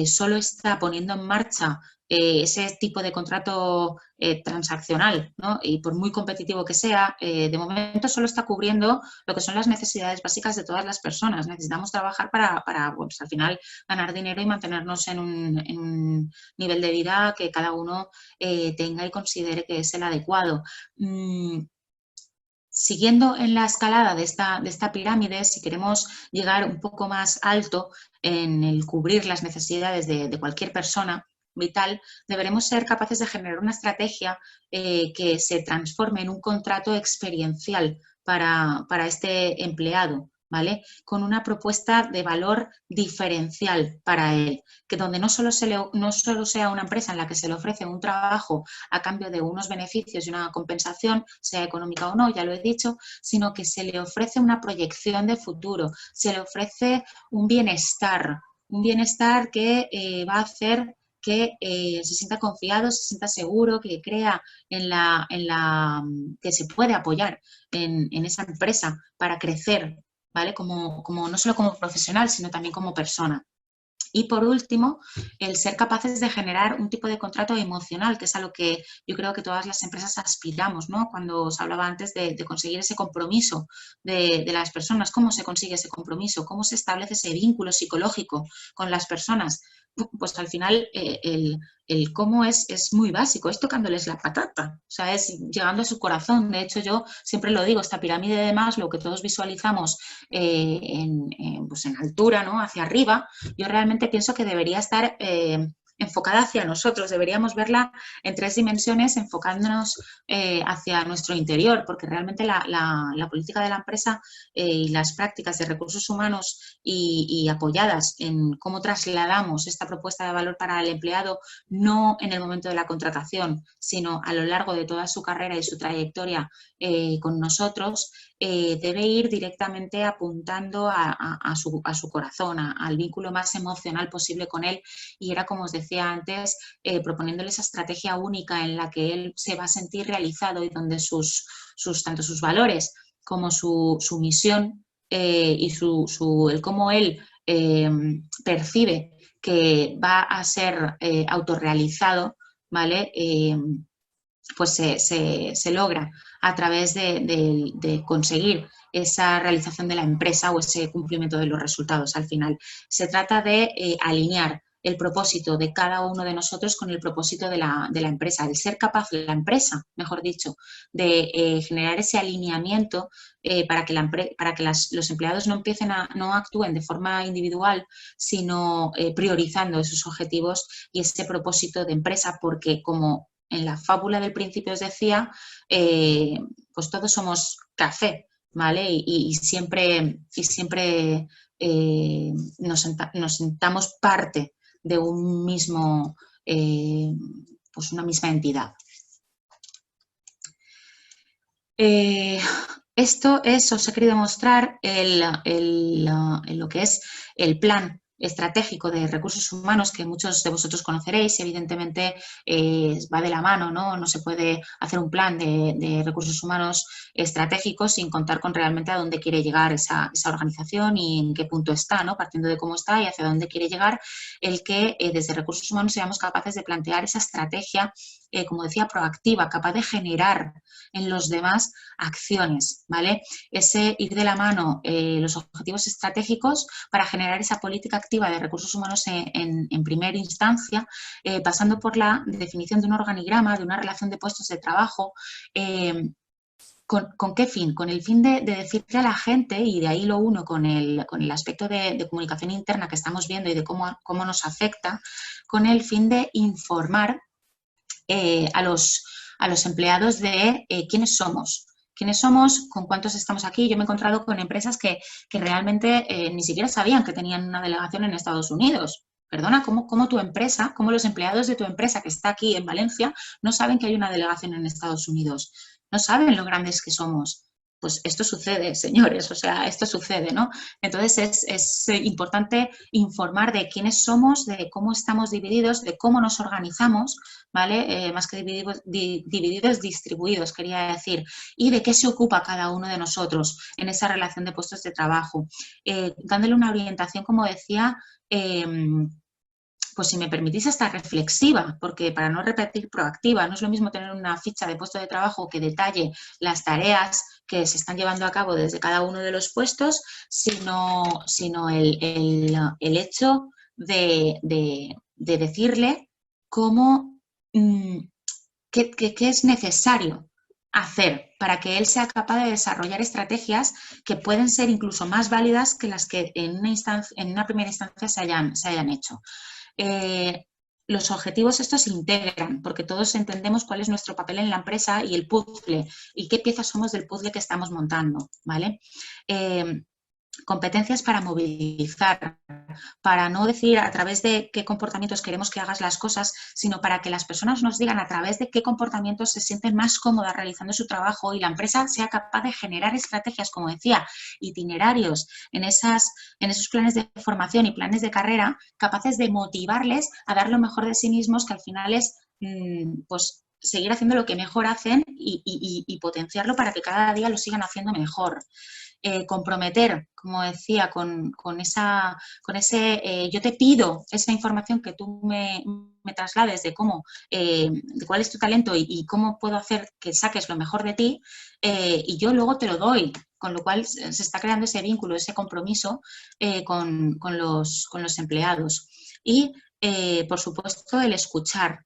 solo está poniendo en marcha ese tipo de contrato transaccional, ¿no? Y por muy competitivo que sea, de momento solo está cubriendo lo que son las necesidades básicas de todas las personas. Necesitamos trabajar para pues, al final ganar dinero y mantenernos en un nivel de vida que cada uno tenga y considere que es el adecuado. Siguiendo en la escalada de esta pirámide, si queremos llegar un poco más alto en el cubrir las necesidades de cualquier persona vital, deberemos ser capaces de generar una estrategia que se transforme en un contrato experiencial para este empleado, ¿vale? Con una propuesta de valor diferencial para él, que donde no solo sea una empresa en la que se le ofrece un trabajo a cambio de unos beneficios y una compensación, sea económica o no, ya lo he dicho, sino que se le ofrece una proyección de futuro, se le ofrece un bienestar que va a hacer que se sienta confiado, se sienta seguro, que crea que se puede apoyar en esa empresa para crecer, ¿vale? No solo como profesional, sino también como persona. Y por último, el ser capaces de generar un tipo de contrato emocional, que es a lo que yo creo que todas las empresas aspiramos, ¿no? Cuando os hablaba antes de conseguir ese compromiso de las personas, ¿cómo se consigue ese compromiso? ¿Cómo se establece ese vínculo psicológico con las personas? Pues al final el cómo es muy básico, es tocándoles la patata, o sea, es llegando a su corazón. De hecho, yo siempre lo digo, esta pirámide de Maslow que todos visualizamos pues en altura, ¿no? Hacia arriba, yo realmente pienso que debería estar enfocada hacia nosotros, deberíamos verla en 3 dimensiones, enfocándonos hacia nuestro interior, porque realmente la política de la empresa y las prácticas de recursos humanos y apoyadas en cómo trasladamos esta propuesta de valor para el empleado, no en el momento de la contratación, sino a lo largo de toda su carrera y su trayectoria con nosotros, debe ir directamente apuntando a su corazón, al vínculo más emocional posible con él, y era, como os decía antes, proponiéndole esa estrategia única en la que él se va a sentir realizado y donde tanto sus valores como su misión y el cómo él percibe que va a ser autorrealizado, ¿vale? Pues se logra a través de conseguir esa realización de la empresa o ese cumplimiento de los resultados al final. Se trata de alinear el propósito de cada uno de nosotros con el propósito de la empresa, el ser capaz, la empresa, mejor dicho, de generar ese alineamiento para que los empleados no actúen de forma individual, sino priorizando esos objetivos y ese propósito de empresa, porque como en la fábula del principio os decía, pues todos somos café, ¿vale? Y siempre nos sentamos parte de un mismo, pues una misma entidad. Os he querido mostrar lo que es el plan estratégico de recursos humanos, que muchos de vosotros conoceréis. Evidentemente va de la mano, ¿no? No se puede hacer un plan de recursos humanos estratégicos sin contar con realmente a dónde quiere llegar esa organización y en qué punto está, ¿no? Partiendo de cómo está y hacia dónde quiere llegar, el que desde recursos humanos seamos capaces de plantear esa estrategia, como decía, proactiva, capaz de generar en los demás acciones, ¿vale? Ese ir de la mano los objetivos estratégicos para generar esa política activa de recursos humanos en primera instancia, pasando por la definición de un organigrama, de una relación de puestos de trabajo. ¿Con qué fin? Con el fin de decirle a la gente, y de ahí lo uno con el aspecto de comunicación interna que estamos viendo y de cómo nos afecta, con el fin de informar a los empleados de quiénes somos, con cuántos estamos aquí. Yo me he encontrado con empresas que realmente ni siquiera sabían que tenían una delegación en Estados Unidos. Perdona, ¿cómo tu empresa, cómo los empleados de tu empresa que está aquí en Valencia no saben que hay una delegación en Estados Unidos? No saben lo grandes que somos. Pues esto sucede, señores, o sea, esto sucede, ¿no? Entonces es importante informar de quiénes somos, de cómo estamos divididos, de cómo nos organizamos, ¿vale? Más que divididos, distribuidos, quería decir, y de qué se ocupa cada uno de nosotros en esa relación de puestos de trabajo, dándole una orientación, como decía, pues si me permitís, hasta reflexiva, porque para no repetir, proactiva. No es lo mismo tener una ficha de puesto de trabajo que detalle las tareas que se están llevando a cabo desde cada uno de los puestos, sino el hecho de decirle qué es necesario hacer para que él sea capaz de desarrollar estrategias que pueden ser incluso más válidas que las que en una primera instancia se hayan hecho. Los objetivos estos se integran porque todos entendemos cuál es nuestro papel en la empresa y el puzzle y qué piezas somos del puzzle que estamos montando, ¿vale? Competencias para movilizar, para no decir a través de qué comportamientos queremos que hagas las cosas, sino para que las personas nos digan a través de qué comportamientos se sienten más cómodas realizando su trabajo y la empresa sea capaz de generar estrategias, como decía, itinerarios en esos planes de formación y planes de carrera, capaces de motivarles a dar lo mejor de sí mismos, que al final es, pues, seguir haciendo lo que mejor hacen y potenciarlo para que cada día lo sigan haciendo mejor. Comprometer, como decía, con ese, yo te pido esa información que tú me traslades de cómo, de cuál es tu talento y cómo puedo hacer que saques lo mejor de ti, y yo luego te lo doy, con lo cual se está creando ese vínculo, ese compromiso con los empleados. Y, por supuesto, el escuchar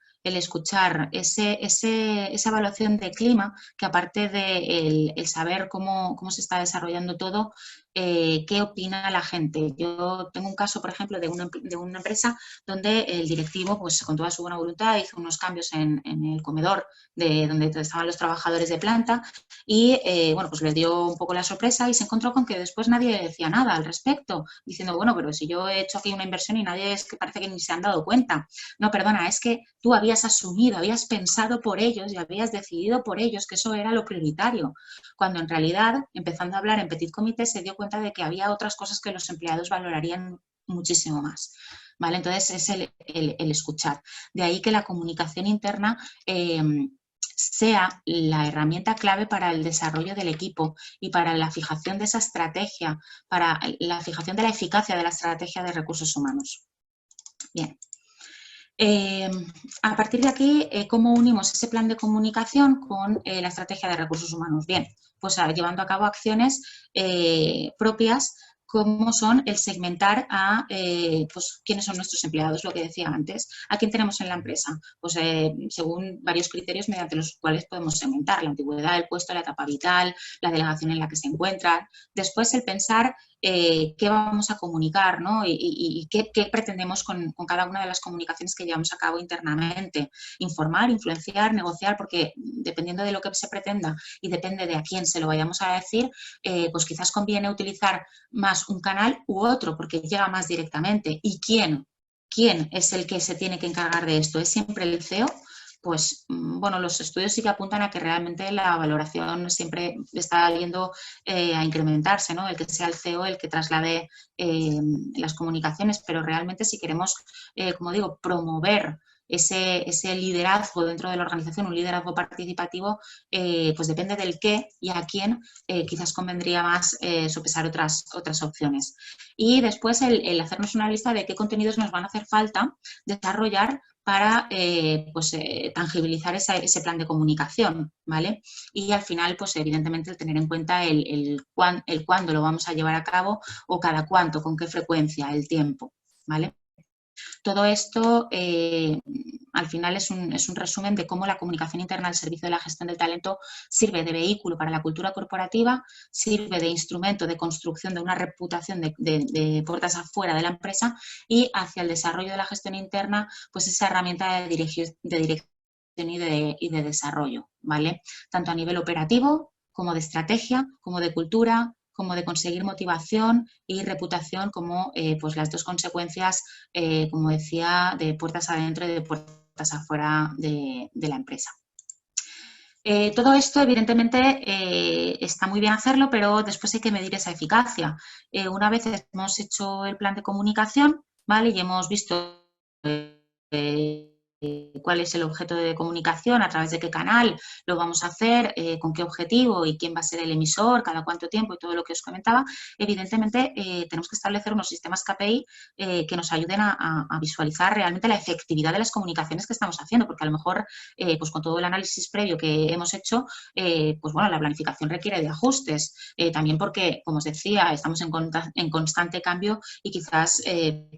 esa evaluación de clima, que aparte de el saber cómo se está desarrollando todo, qué opina la gente. Yo tengo un caso, por ejemplo, de una empresa donde el directivo, pues con toda su buena voluntad, hizo unos cambios en el comedor de donde estaban los trabajadores de planta y, bueno, pues les dio un poco la sorpresa y se encontró con que después nadie decía nada al respecto, diciendo, bueno, pero si yo he hecho aquí una inversión y nadie, es que parece que ni se han dado cuenta. No, perdona, es que tú habías asumido, habías pensado por ellos y habías decidido por ellos que eso era lo prioritario, cuando en realidad, empezando a hablar en petit comité, se dio cuenta de que había otras cosas que los empleados valorarían muchísimo más. ¿Vale? Entonces, es el escuchar. De ahí que la comunicación interna sea la herramienta clave para el desarrollo del equipo y para la fijación de esa estrategia, para la fijación de la eficacia de la estrategia de recursos humanos. Bien. A partir de aquí, ¿cómo unimos ese plan de comunicación con la estrategia de recursos humanos? Bien, pues llevando a cabo acciones propias, como son el segmentar a pues, quiénes son nuestros empleados, lo que decía antes, a quién tenemos en la empresa, pues según varios criterios mediante los cuales podemos segmentar la antigüedad del puesto, la etapa vital, la delegación en la que se encuentra. Después el pensar qué vamos a comunicar, ¿no? Y qué pretendemos con cada una de las comunicaciones que llevamos a cabo internamente. Informar, influenciar, negociar, porque dependiendo de lo que se pretenda y depende de a quién se lo vayamos a decir, pues quizás conviene utilizar más un canal u otro porque llega más directamente. ¿Y quién? ¿Quién es el que se tiene que encargar de esto? ¿Es siempre el CEO? Pues, bueno, los estudios sí que apuntan a que realmente la valoración siempre está yendo a incrementarse, ¿no? El que sea el CEO el que traslade las comunicaciones, pero realmente si queremos, como digo, promover ese liderazgo dentro de la organización, un liderazgo participativo, pues depende del qué y a quién quizás convendría más sopesar otras opciones. Y después el hacernos una lista de qué contenidos nos van a hacer falta desarrollar para pues, tangibilizar ese plan de comunicación, ¿vale? Y al final, pues evidentemente, el tener en cuenta el cuándo lo vamos a llevar a cabo o cada cuánto, con qué frecuencia, el tiempo, ¿vale? Todo esto, al final, es un resumen de cómo la comunicación interna al servicio de la gestión del talento sirve de vehículo para la cultura corporativa, sirve de instrumento de construcción de una reputación de puertas afuera de la empresa y hacia el desarrollo de la gestión interna, pues esa herramienta de dirección y de desarrollo, ¿vale? Tanto a nivel operativo como de estrategia, como de cultura, como de conseguir motivación y reputación como pues las dos consecuencias, como decía, de puertas adentro y de puertas afuera de la empresa. Todo esto, evidentemente, está muy bien hacerlo, pero después hay que medir esa eficacia. Una vez hemos hecho el plan de comunicación, ¿vale? Y hemos visto cuál es el objeto de comunicación, a través de qué canal lo vamos a hacer, con qué objetivo y quién va a ser el emisor, cada cuánto tiempo y todo lo que os comentaba, evidentemente tenemos que establecer unos sistemas KPI que nos ayuden a visualizar realmente la efectividad de las comunicaciones que estamos haciendo, porque a lo mejor pues con todo el análisis previo que hemos hecho, pues bueno, la planificación requiere de ajustes, también porque, como os decía, estamos en constante cambio y quizás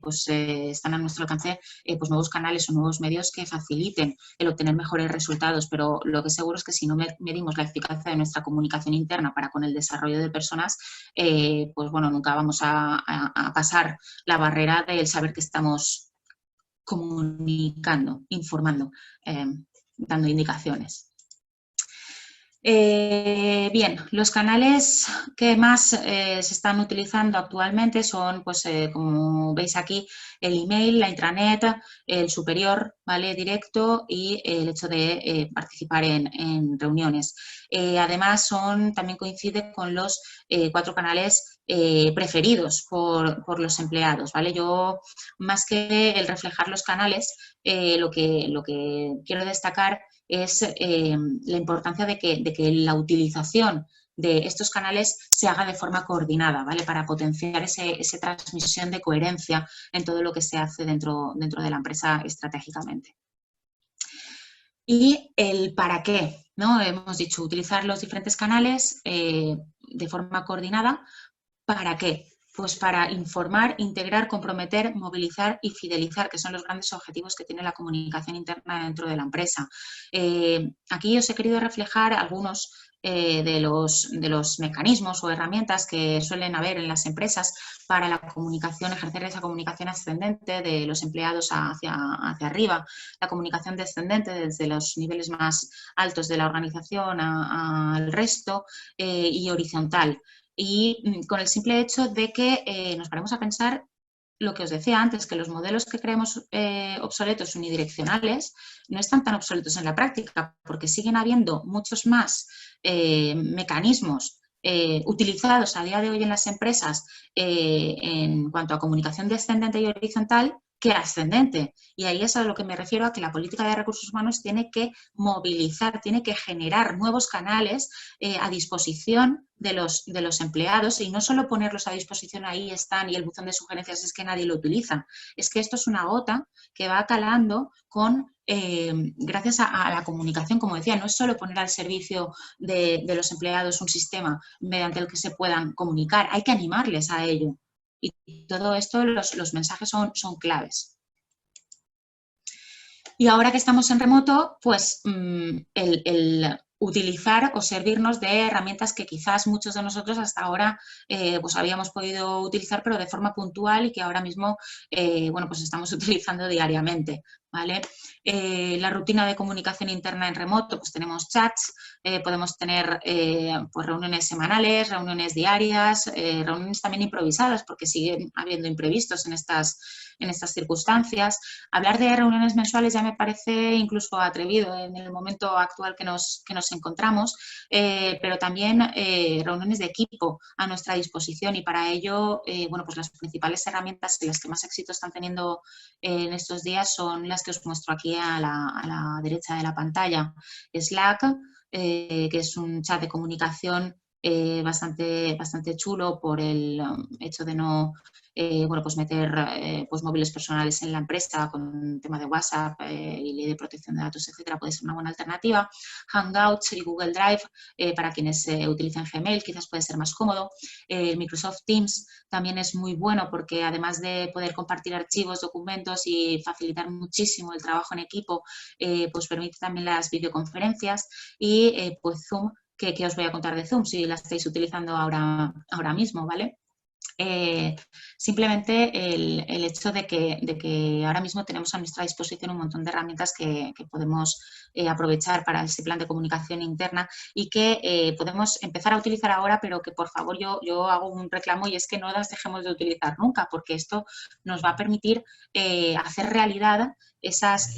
pues están a nuestro alcance pues nuevos canales o nuevos medios que faciliten el obtener mejores resultados, pero lo que seguro es que si no medimos la eficacia de nuestra comunicación interna para con el desarrollo de personas, pues bueno, nunca vamos a pasar la barrera del saber que estamos comunicando, informando, dando indicaciones. Bien, los canales que más se están utilizando actualmente son, pues, como veis aquí, el email, la intranet, el superior, ¿vale? Directo y el hecho de participar en reuniones. Además, también coincide con los 4 canales preferidos por los empleados, ¿vale? Yo, más que el reflejar los canales, lo que quiero destacar es la importancia de que la utilización de estos canales se haga de forma coordinada, ¿vale? Para potenciar esa transmisión de coherencia en todo lo que se hace dentro de la empresa estratégicamente. Y el para qué, ¿no? Hemos dicho utilizar los diferentes canales de forma coordinada. ¿Para qué? Pues para informar, integrar, comprometer, movilizar y fidelizar, que son los grandes objetivos que tiene la comunicación interna dentro de la empresa. Aquí os he querido reflejar algunos de los mecanismos o herramientas que suelen haber en las empresas para la comunicación, ejercer esa comunicación ascendente de los empleados hacia arriba, la comunicación descendente desde los niveles más altos de la organización al resto y horizontal. Y con el simple hecho de que nos paremos a pensar lo que os decía antes, que los modelos que creemos obsoletos unidireccionales no están tan obsoletos en la práctica, porque siguen habiendo muchos más mecanismos utilizados a día de hoy en las empresas en cuanto a comunicación descendente y horizontal que ascendente. Y ahí es a lo que me refiero, a que la política de recursos humanos tiene que movilizar, tiene que generar nuevos canales a disposición de los empleados, y no solo ponerlos a disposición, ahí están, y el buzón de sugerencias es que nadie lo utiliza. Es que esto es una gota que va calando gracias a la comunicación, como decía, no es solo poner al servicio de los empleados un sistema mediante el que se puedan comunicar, hay que animarles a ello. Y todo esto, los mensajes son claves. Y ahora que estamos en remoto, pues el utilizar o servirnos de herramientas que quizás muchos de nosotros hasta ahora pues habíamos podido utilizar, pero de forma puntual, y que ahora mismo bueno, pues estamos utilizando diariamente, ¿vale? La rutina de comunicación interna en remoto, pues tenemos chats, podemos tener pues reuniones semanales, reuniones diarias, reuniones también improvisadas, porque siguen habiendo imprevistos en estas circunstancias. Hablar de reuniones mensuales ya me parece incluso atrevido en el momento actual que nos encontramos, pero también reuniones de equipo a nuestra disposición, y para ello, bueno, pues las principales herramientas y las que más éxito están teniendo en estos días son las que os muestro aquí a la derecha de la pantalla. Slack, que es un chat de comunicación bastante chulo por el hecho de no bueno, pues meter pues móviles personales en la empresa con el tema de WhatsApp y ley de protección de datos, etcétera, puede ser una buena alternativa. Hangouts y Google Drive para quienes utilizan Gmail quizás puede ser más cómodo. Microsoft Teams también es muy bueno, porque además de poder compartir archivos, documentos y facilitar muchísimo el trabajo en equipo, pues permite también las videoconferencias. Y pues Zoom, que os voy a contar de Zoom si la estáis utilizando ahora mismo, ¿vale? Simplemente el hecho de que ahora mismo tenemos a nuestra disposición un montón de herramientas que podemos aprovechar para ese plan de comunicación interna, y que podemos empezar a utilizar ahora, pero que por favor yo hago un reclamo, y es que no las dejemos de utilizar nunca, porque esto nos va a permitir hacer realidad esas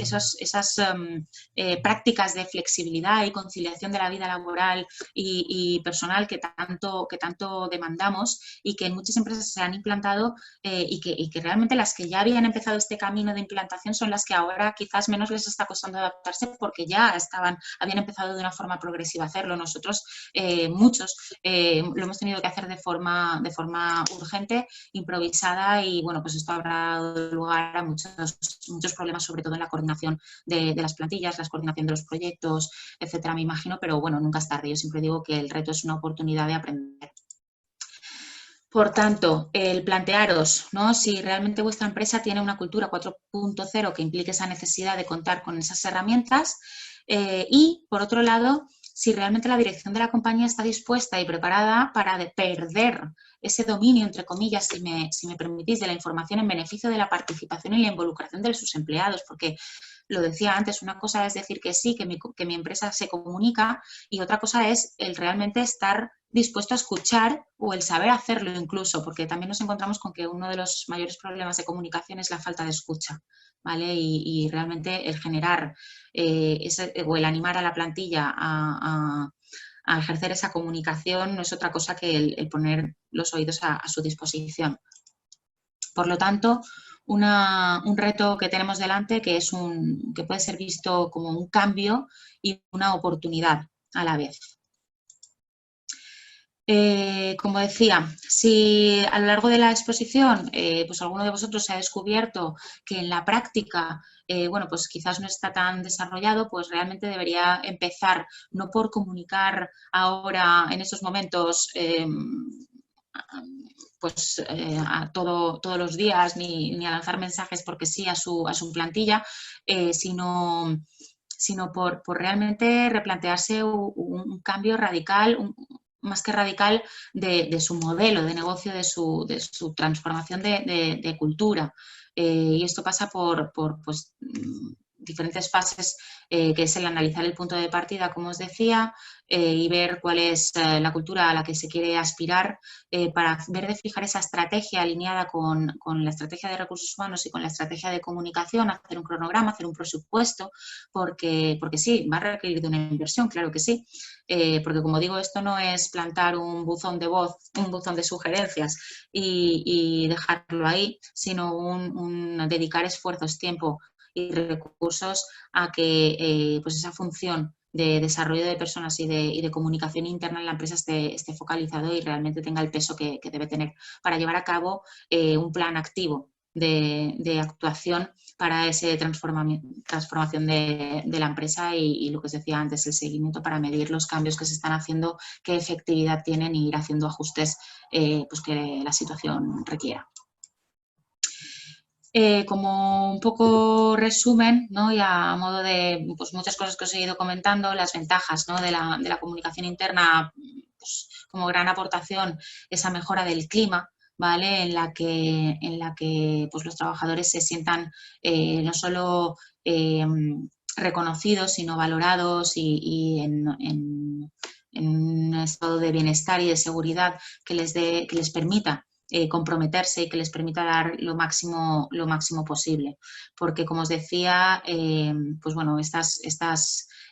prácticas de flexibilidad y conciliación de la vida laboral y personal que tanto demandamos, y que en muchas empresas se han implantado y que realmente las que ya habían empezado este camino de implantación son las que ahora quizás menos les está costando adaptarse, porque ya habían empezado de una forma progresiva a hacerlo. Nosotros, muchos, lo hemos tenido que hacer de forma urgente, improvisada, y bueno, pues esto habrá dado lugar a muchos problemas, sobre todo en la coordinación de las plantillas, la coordinación de los proyectos, etcétera, me imagino, pero bueno, nunca es tarde. Yo siempre digo que el reto es una oportunidad de aprender. Por tanto, el plantearos, ¿no?, si realmente vuestra empresa tiene una cultura 4.0 que implique esa necesidad de contar con esas herramientas, y, por otro lado, si realmente la dirección de la compañía está dispuesta y preparada para perder ese dominio, entre comillas, si me permitís, de la información en beneficio de la participación y la involucración de sus empleados, porque lo decía antes, una cosa es decir que sí, que mi empresa se comunica, y otra cosa es el realmente estar dispuesto a escuchar o el saber hacerlo incluso, porque también nos encontramos con que uno de los mayores problemas de comunicación es la falta de escucha, ¿vale? Y realmente el generar o el animar a la plantilla a ejercer esa comunicación no es otra cosa que el poner los oídos a su disposición. Por lo tanto, un reto que tenemos delante que puede ser visto como un cambio y una oportunidad a la vez. Como decía, si a lo largo de la exposición pues alguno de vosotros se ha descubierto que en la práctica bueno, pues quizás no está tan desarrollado, pues realmente debería empezar no por comunicar ahora en estos momentos pues a todos los días ni a lanzar mensajes porque sí a su plantilla, sino por realmente replantearse un cambio radical, más que radical, de su modelo de negocio, de su transformación de cultura. Y esto pasa por pues, diferentes fases, que es el analizar el punto de partida, como os decía, y ver cuál es la cultura a la que se quiere aspirar, para ver de fijar esa estrategia alineada con la estrategia de recursos humanos y con la estrategia de comunicación, hacer un cronograma, hacer un presupuesto, porque sí, va a requerir de una inversión, claro que sí, porque como digo, esto no es plantar un buzón de voz, un buzón de sugerencias y dejarlo ahí, sino dedicar esfuerzos, tiempo y recursos a que pues esa función de desarrollo de personas y de comunicación interna en la empresa esté focalizado y realmente tenga el peso que debe tener para llevar a cabo un plan activo de actuación para esa transformación de la empresa y lo que os decía antes, el seguimiento para medir los cambios que se están haciendo, qué efectividad tienen y ir haciendo ajustes pues que la situación requiera. Como un poco resumen, ¿no? Y a modo de pues, muchas cosas que os he ido comentando, las ventajas, ¿no? de la comunicación interna, pues, como gran aportación, esa mejora del clima, ¿vale? En la que pues, los trabajadores se sientan no solo reconocidos, sino valorados y en un estado de bienestar y de seguridad que les permita comprometerse y que les permita dar lo máximo posible. Porque, como os decía, pues bueno, estas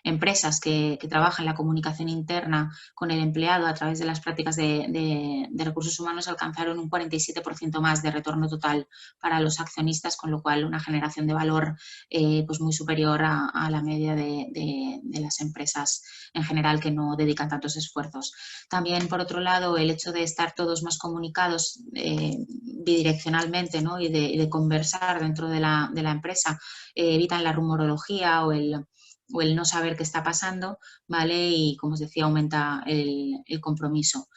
empresas que trabajan la comunicación interna con el empleado a través de las prácticas de recursos humanos alcanzaron un 47% más de retorno total para los accionistas, con lo cual una generación de valor pues muy superior a la media de las empresas en general que no dedican tantos esfuerzos. También, por otro lado, el hecho de estar todos más comunicados bidireccionalmente, ¿no? y de conversar dentro de la empresa, evitan la rumorología o el no saber qué está pasando, ¿vale? Y, como os decía, aumenta el compromiso.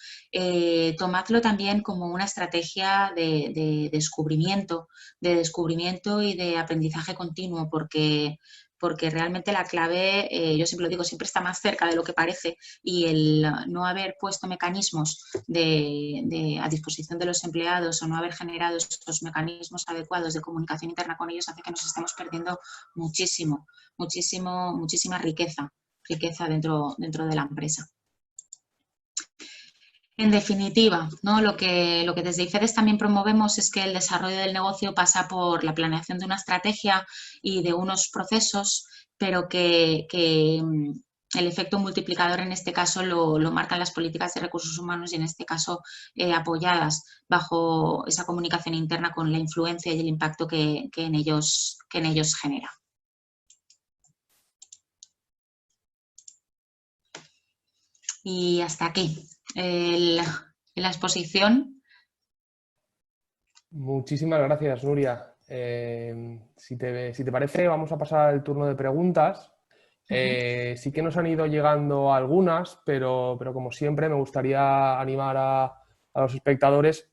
Tomadlo también como una estrategia de descubrimiento y de aprendizaje continuo, porque realmente la clave, yo siempre lo digo, siempre está más cerca de lo que parece, y el no haber puesto mecanismos a disposición de los empleados o no haber generado estos mecanismos adecuados de comunicación interna con ellos hace que nos estemos perdiendo muchísima riqueza dentro de la empresa. En definitiva, ¿no? Lo que desde IFEDES también promovemos es que el desarrollo del negocio pasa por la planeación de una estrategia y de unos procesos, pero que el efecto multiplicador en este caso lo marcan las políticas de recursos humanos y en este caso apoyadas bajo esa comunicación interna con la influencia y el impacto que en ellos genera. Y hasta aquí la exposición. Muchísimas gracias, Nuria. Si te parece, vamos a pasar al turno de preguntas. Sí que nos han ido llegando algunas, pero como siempre me gustaría animar a los espectadores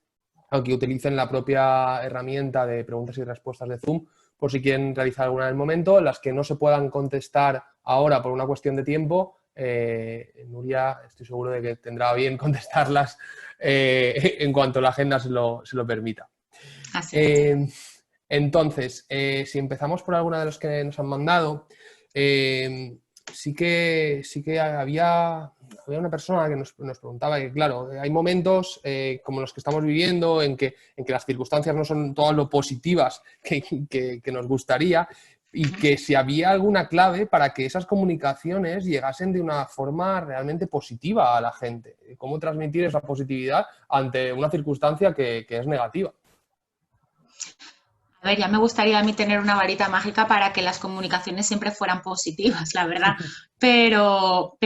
a que utilicen la propia herramienta de preguntas y respuestas de Zoom por si quieren realizar alguna en el momento. Las que no se puedan contestar ahora por una cuestión de tiempo, Nuria, estoy seguro de que tendrá a bien contestarlas en cuanto la agenda se lo permita. Así es. Entonces, si empezamos por alguna de los que nos han mandado, sí que había una persona que nos preguntaba que, claro, hay momentos como los que estamos viviendo en que las circunstancias no son todas lo positivas que nos gustaría, y que si había alguna clave para que esas comunicaciones llegasen de una forma realmente positiva a la gente. ¿Cómo transmitir esa positividad ante una circunstancia que es negativa? A ver, ya me gustaría a mí tener una varita mágica para que las comunicaciones siempre fueran positivas, la verdad, pero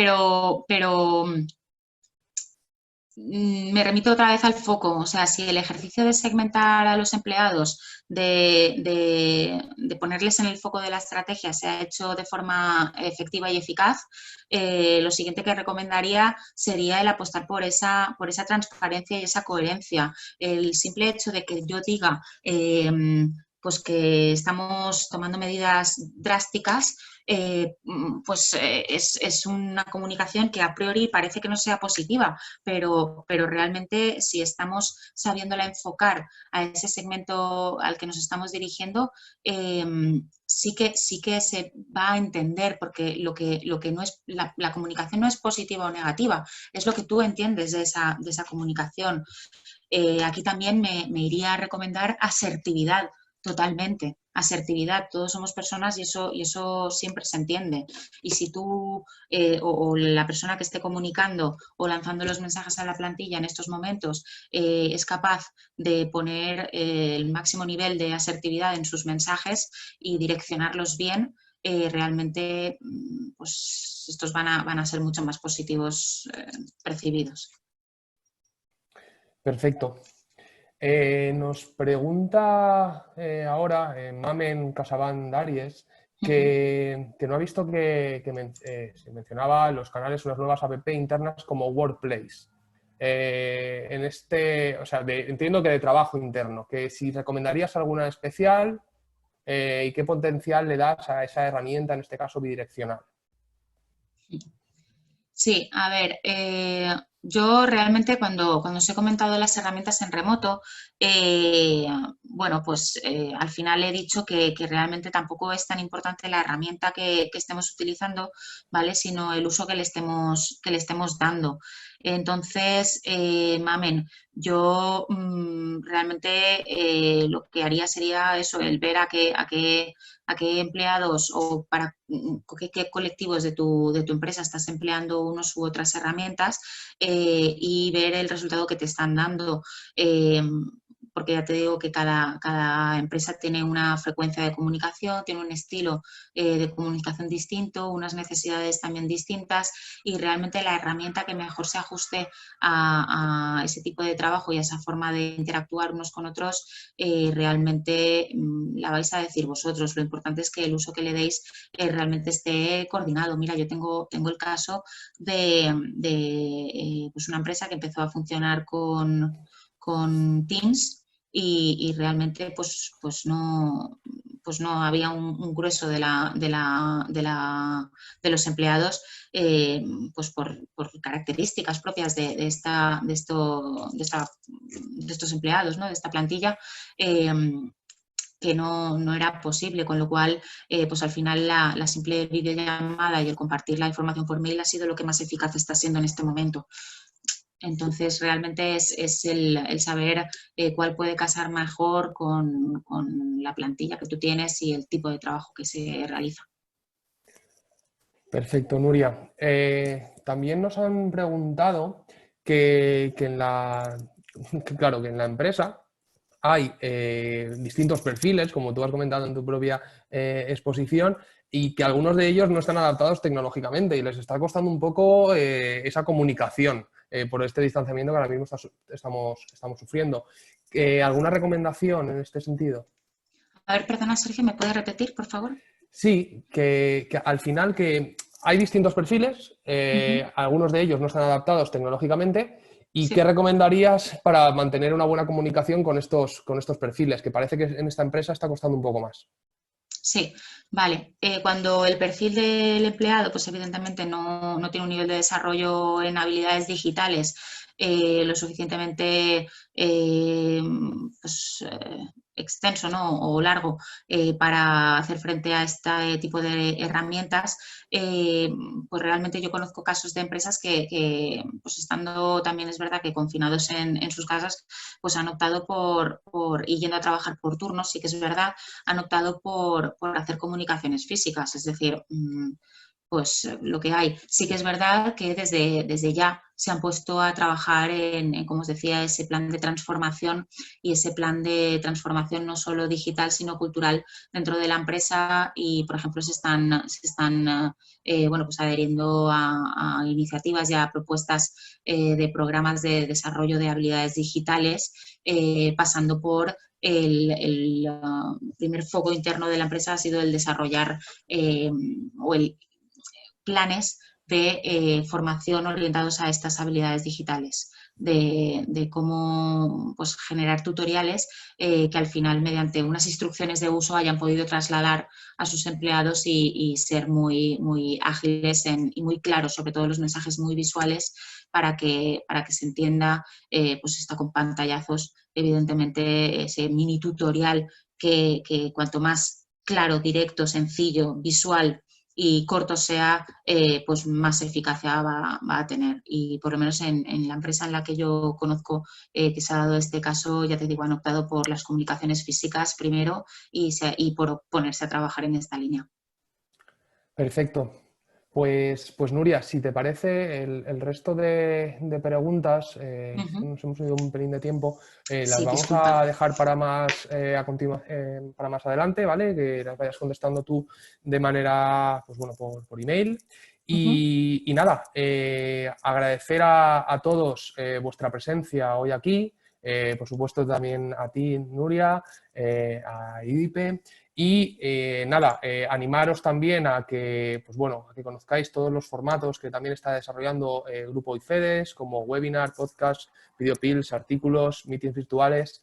me remito otra vez al foco. O sea, si el ejercicio de segmentar a los empleados, de ponerles en el foco de la estrategia se ha hecho de forma efectiva y eficaz, lo siguiente que recomendaría sería el apostar por esa transparencia y esa coherencia. El simple hecho de que yo diga pues que estamos tomando medidas drásticas, es una comunicación que a priori parece que no sea positiva, pero realmente si estamos sabiéndola enfocar a ese segmento al que nos estamos dirigiendo, sí que se va a entender, porque lo que no es, la comunicación no es positiva o negativa, es lo que tú entiendes de esa comunicación. Aquí también me iría a recomendar asertividad. Totalmente, asertividad. Todos somos personas y eso siempre se entiende. Y si tú o la persona que esté comunicando o lanzando los mensajes a la plantilla en estos momentos es capaz de poner el máximo nivel de asertividad en sus mensajes y direccionarlos bien, realmente pues estos van a ser mucho más positivos percibidos. Perfecto. Nos pregunta ahora Mamen Casaban Daries que no ha visto que se mencionaba los canales, unas nuevas app internas como Workplace. O sea, entiendo que de trabajo interno, que si recomendarías alguna especial y qué potencial le das a esa herramienta, en este caso bidireccional. Sí, a ver, yo realmente cuando os he comentado las herramientas en remoto, bueno, pues al final he dicho que realmente tampoco es tan importante la herramienta que estemos utilizando, ¿vale? Sino el uso que le estemos dando. Entonces, Mamen, yo realmente lo que haría sería eso, el ver a qué empleados o para qué colectivos de tu empresa estás empleando unos u otras herramientas y ver el resultado que te están dando. Porque ya te digo que cada empresa tiene una frecuencia de comunicación, tiene un estilo de comunicación distinto, unas necesidades también distintas, y realmente la herramienta que mejor se ajuste a ese tipo de trabajo y a esa forma de interactuar unos con otros, realmente la vais a decir vosotros. Lo importante es que el uso que le deis realmente esté coordinado. Mira, yo tengo el caso de pues una empresa que empezó a funcionar con Teams y realmente pues no había un grueso de los empleados pues por características propias de estos empleados, ¿no? De esta plantilla, que no era posible, con lo cual pues al final la simple videollamada y el compartir la información por mail ha sido lo que más eficaz está siendo en este momento. Entonces, realmente es el saber cuál puede casar mejor con la plantilla que tú tienes y el tipo de trabajo que se realiza. Perfecto, Nuria. También nos han preguntado que en la empresa hay distintos perfiles, como tú has comentado en tu propia exposición, y que algunos de ellos no están adaptados tecnológicamente y les está costando un poco esa comunicación por este distanciamiento que ahora mismo estamos sufriendo. ¿Alguna recomendación en este sentido? A ver, perdona, Sergio, ¿me puedes repetir, por favor? Sí, que al final que hay distintos perfiles, algunos de ellos no están adaptados tecnológicamente. ¿Y Sí. qué recomendarías para mantener una buena comunicación con estos perfiles? Que parece que en esta empresa está costando un poco más. Sí, vale. Cuando el perfil del empleado, pues evidentemente no tiene un nivel de desarrollo en habilidades digitales lo suficientemente pues, extenso, ¿no? O largo para hacer frente a este tipo de herramientas, pues realmente yo conozco casos de empresas que, pues estando también es verdad que confinados en sus casas, pues han optado y yendo a trabajar por turnos, sí que es verdad, han optado por hacer comunicaciones físicas, es decir, pues lo que hay. Sí que es verdad que desde ya se han puesto a trabajar como os decía, ese plan de transformación y ese plan de transformación no solo digital, sino cultural dentro de la empresa y, por ejemplo, se están bueno, pues adheriendo a iniciativas y a propuestas de programas de desarrollo de habilidades digitales, pasando por el primer foco interno de la empresa ha sido el desarrollar o el planes de formación orientados a estas habilidades digitales, de cómo pues, generar tutoriales que al final mediante unas instrucciones de uso hayan podido trasladar a sus empleados y ser muy ágiles y muy claros, sobre todo los mensajes muy visuales para que se entienda, pues está con pantallazos, evidentemente ese mini tutorial que cuanto más claro, directo, sencillo, visual y corto sea, pues más eficacia va a tener. Y por lo menos en la empresa en la que yo conozco que se ha dado este caso, ya te digo, han optado por las comunicaciones físicas primero y por ponerse a trabajar en esta línea. Perfecto. Pues Nuria, si te parece, el resto de preguntas, nos hemos ido un pelín de tiempo, las Sí, vamos disculpa. a dejar para más, para más adelante, ¿vale? Que las vayas contestando tú de manera, pues bueno, por email. Y nada, agradecer a todos vuestra presencia hoy aquí, por supuesto también a ti, Nuria, a IDIPE. Y nada, animaros también a que, pues bueno, a que conozcáis todos los formatos que también está desarrollando el grupo IFEDES, como webinar, podcast, videopills, artículos, meetings virtuales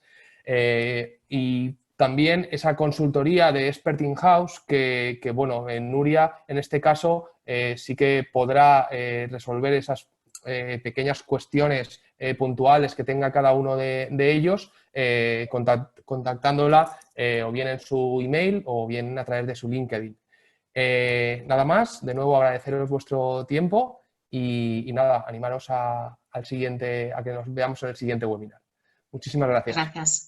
y también esa consultoría de Expert In-House que, bueno, en Nuria, en este caso, sí que podrá resolver esas pequeñas cuestiones puntuales que tenga cada uno de ellos, contactándola o bien en su email o bien a través de su LinkedIn. Nada más, de nuevo agradeceros vuestro tiempo y nada, animaros al siguiente, a que nos veamos en el siguiente webinar. Muchísimas gracias. Gracias.